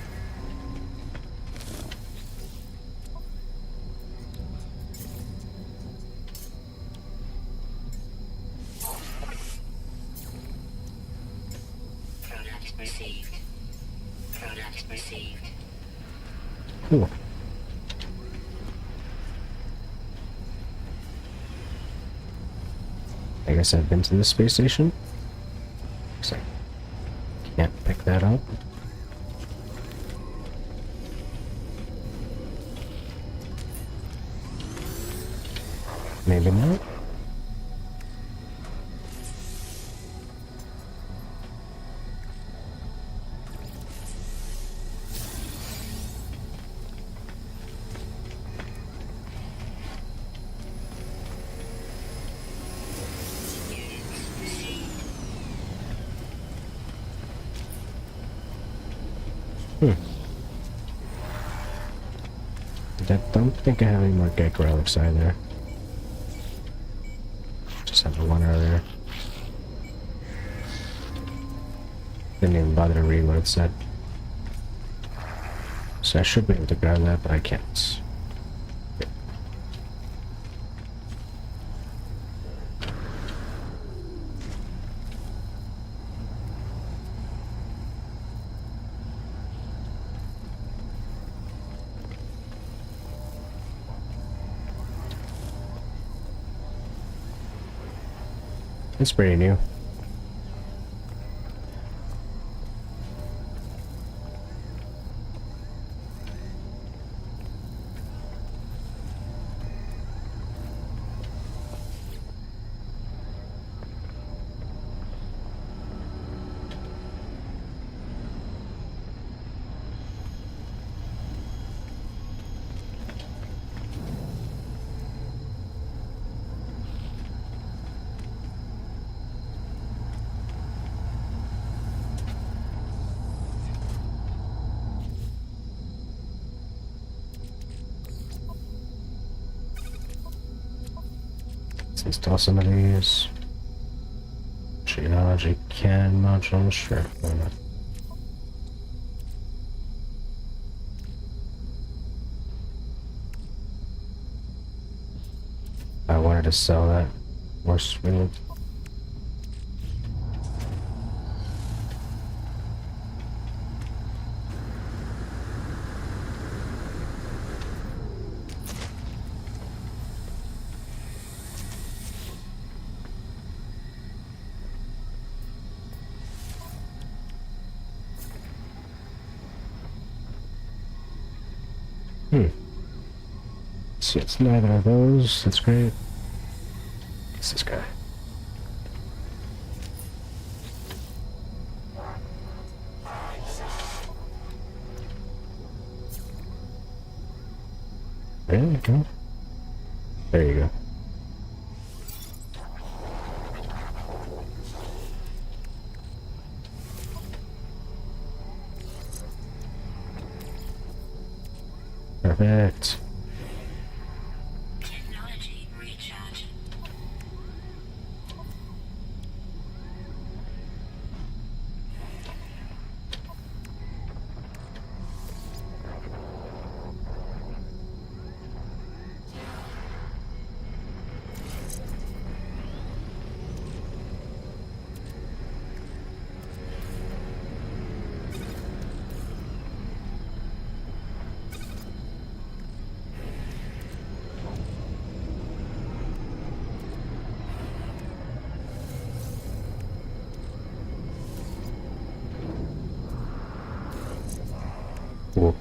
Product received. Product received. Cool. I guess I've been to the space station. Looks like can't pick that up. Maybe not. I don't think I have any more Gek relics either. Just had the one earlier. Didn't even bother to read what it said. So I should be able to grab that, but I can't. It's pretty new. Let's install some of these. Geology can module, sure. Why not? I wanted to sell that horse field. So it's neither of those. That's great. It's this guy. Really? No? There you go. Perfect. Technology recharge. Cool.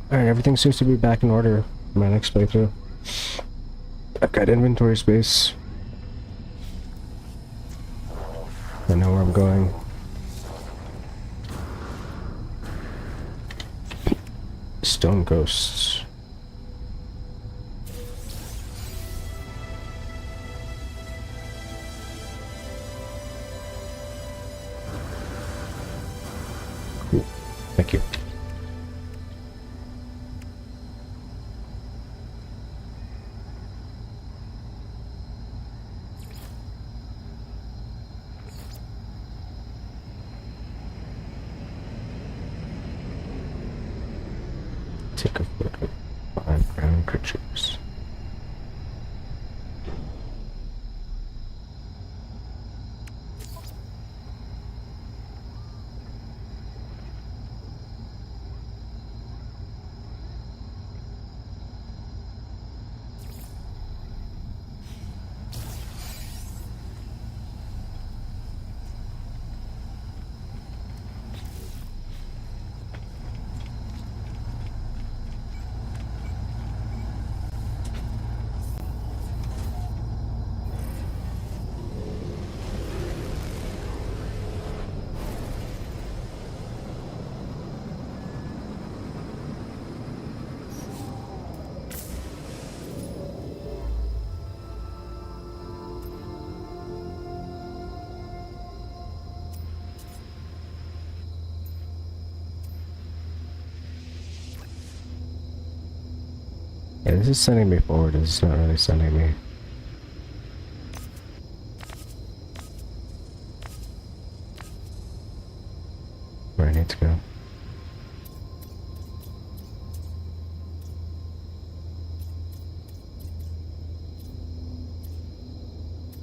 Alright, everything seems to be back in order for my next playthrough. I've got inventory space. I know where I'm going. Stone ghosts. Cool. Thank you. Take a photo of 5 ground creatures. Yeah, this is sending me forward, it's not really sending me where I need to go.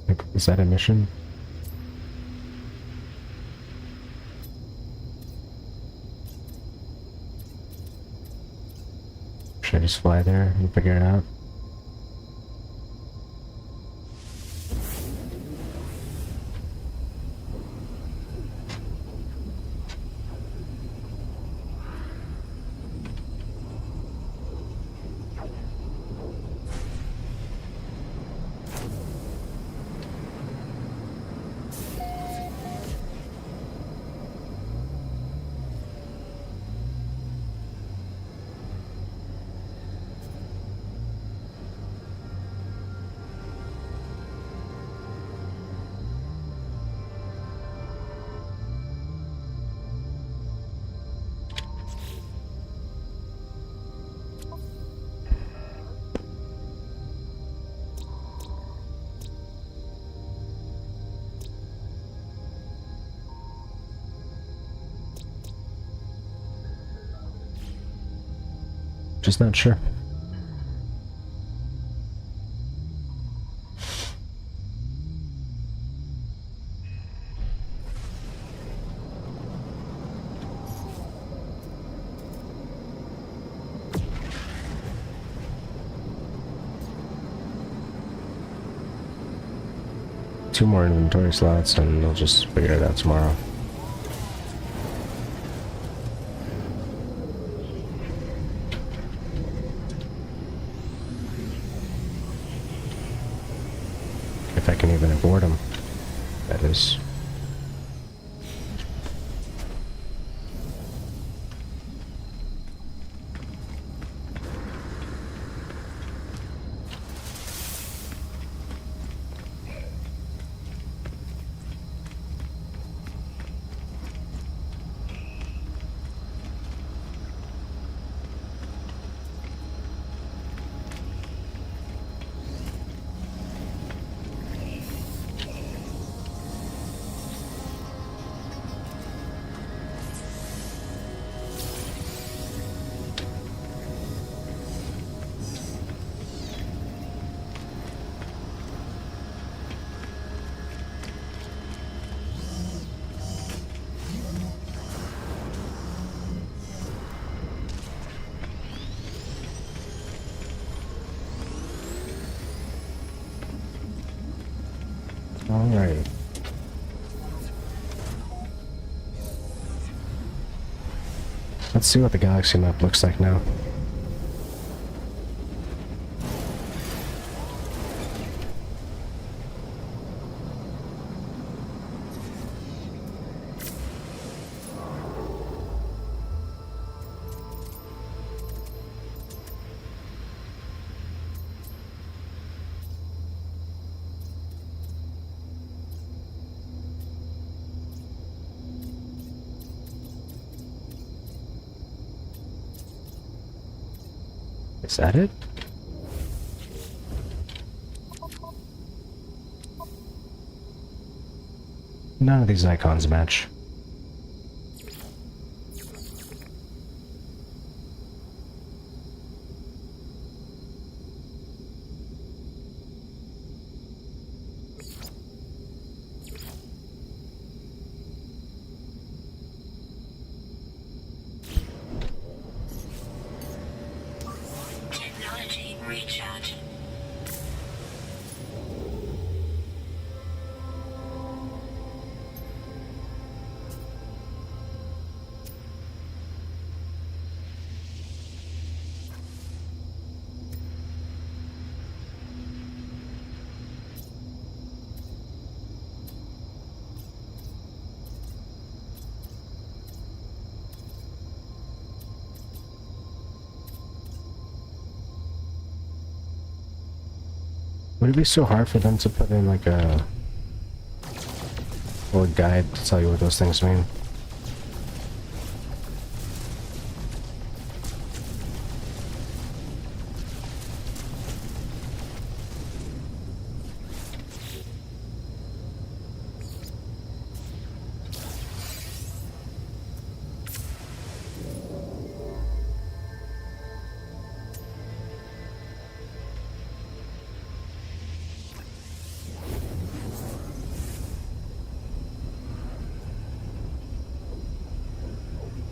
Like, is that a mission? Should I just fly there and figure it out? Just not sure. Two more inventory slots and we'll just figure it out tomorrow. If I can even afford them, that is. Alright. Let's see what the galaxy map looks like now. Is that it? None of these icons match. Technology recharge. Would it be so hard for them to put in like a little guide to tell you what those things mean?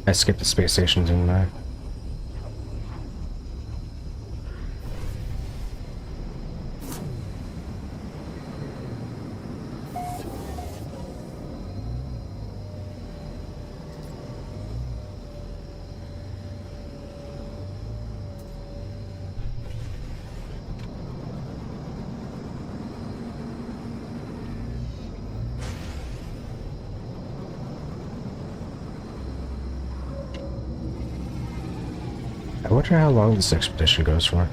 I skipped the space station, didn't I? I wonder how long this expedition goes for.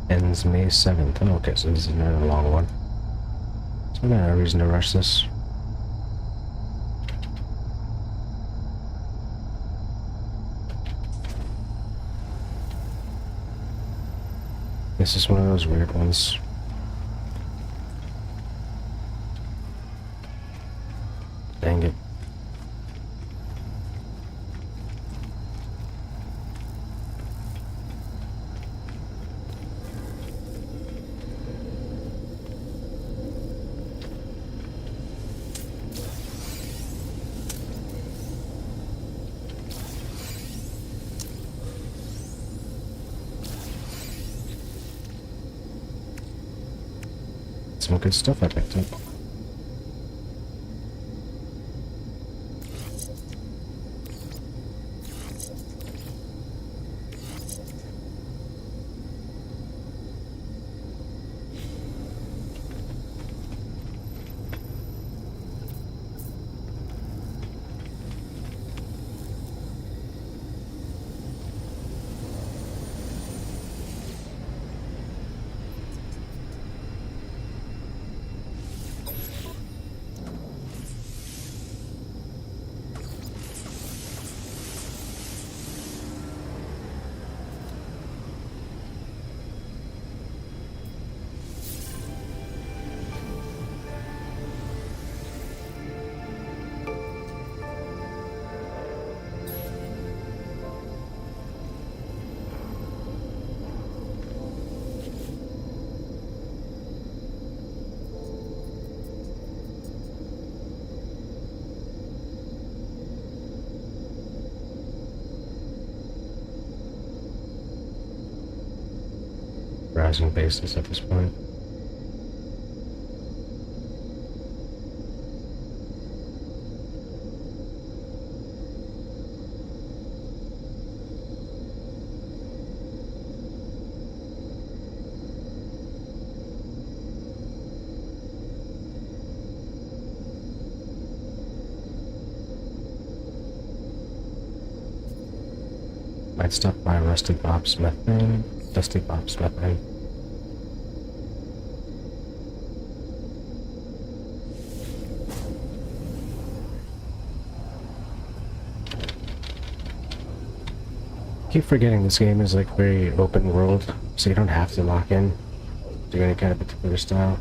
Ends May 7th. Oh, okay, so this is another long one. So no reason to rush this. This is one of those weird ones. Dang it. Some good stuff I picked up. Browsing basis at this point. Might stop by Rusty Bob's Methane. Dusty Bob's Methane. Keep forgetting this game is like very open world, so you don't have to lock in to any kind of particular style.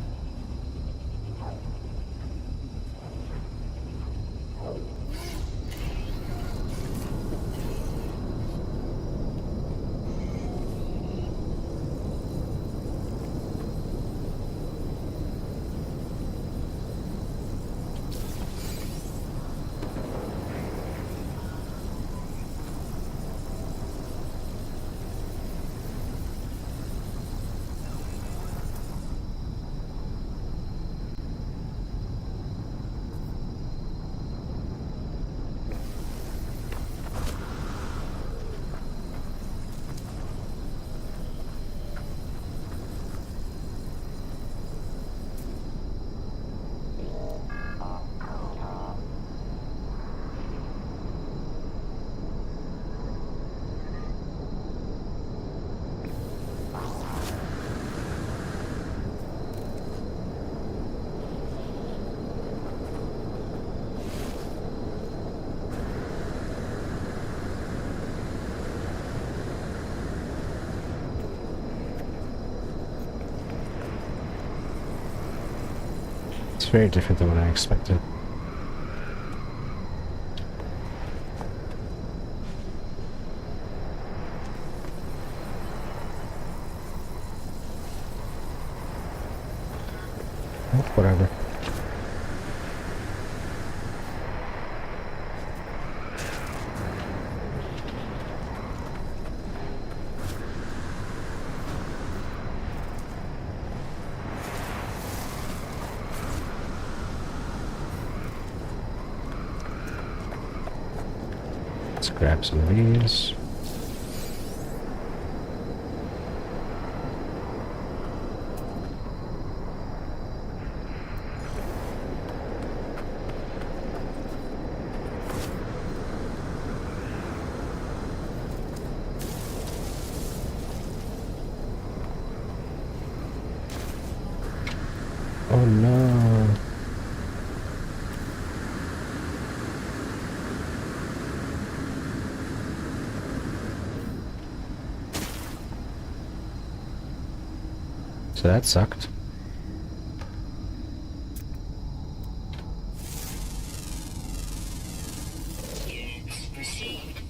It's very different than what I expected. Oh, whatever. Let's grab some of these. Oh no. So that sucked. Units received.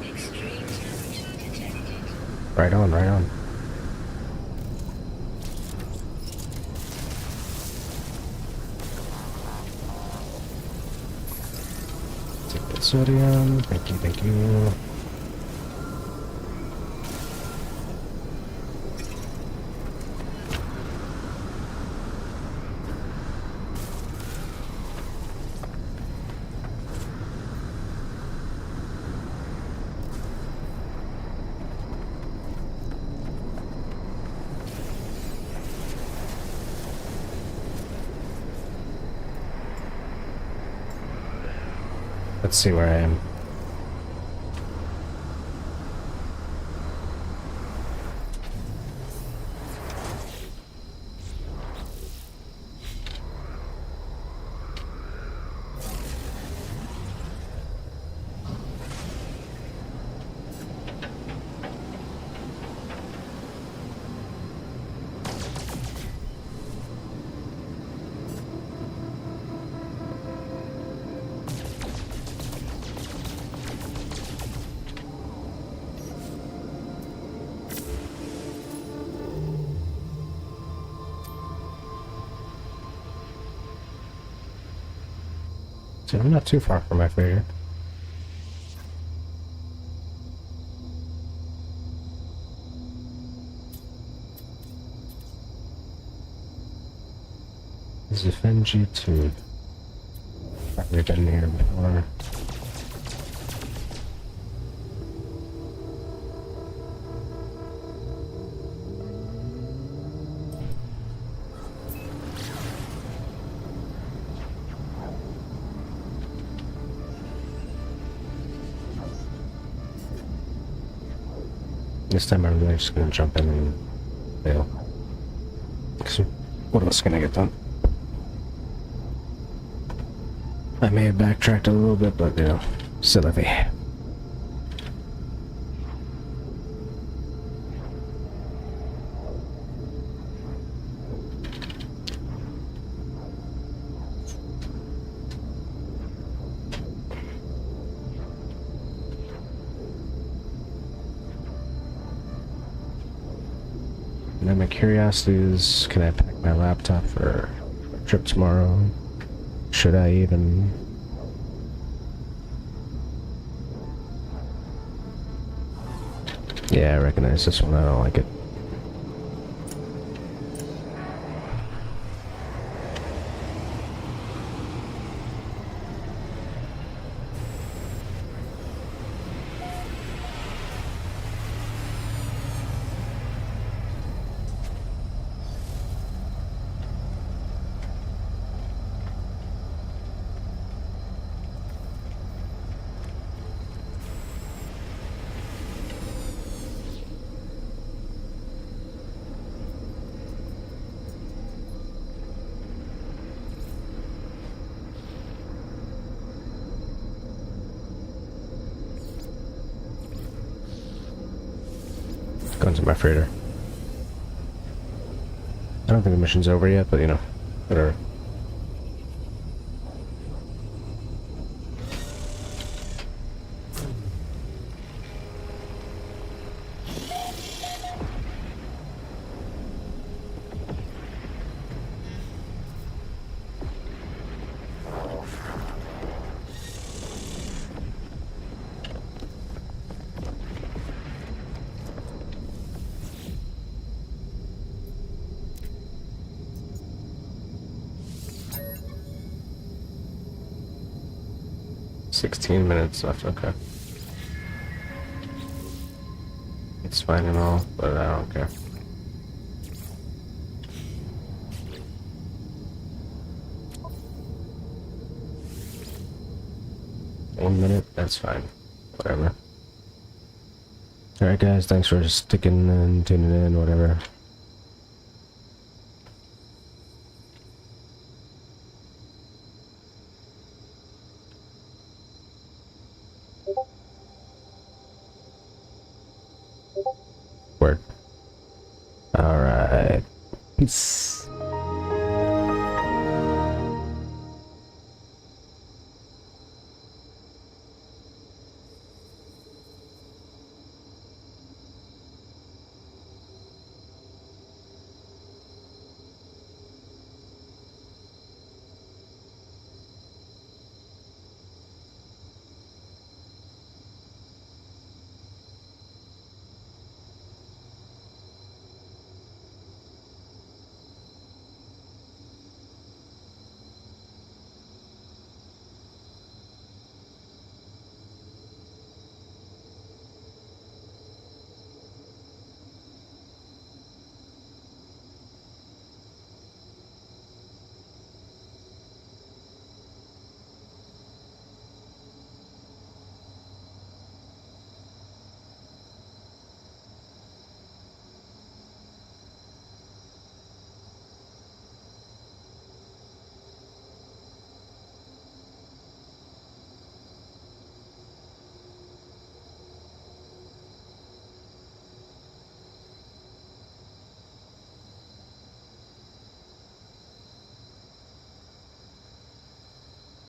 Extreme temperature detected. Right on, right on. Take the sodium. Thank you, thank you. Let's see where I am. So I'm not too far from my freighter. This is FNG2. Probably been here before. This time I'm really just gonna jump in and fail. Because what else can I get done? I may have backtracked a little bit, but you know, still heavy. And then my curiosity is, can I pack my laptop for a trip tomorrow? Should I even? Yeah, I recognize this one. I don't like it. Going to my freighter. I don't think the mission's over yet, but you know, whatever. $16 minutes left, okay. It's fine and all, but I don't care. 1 minute? That's fine. Whatever. Alright guys, thanks for sticking and tuning in, whatever. Word. Alright. Peace.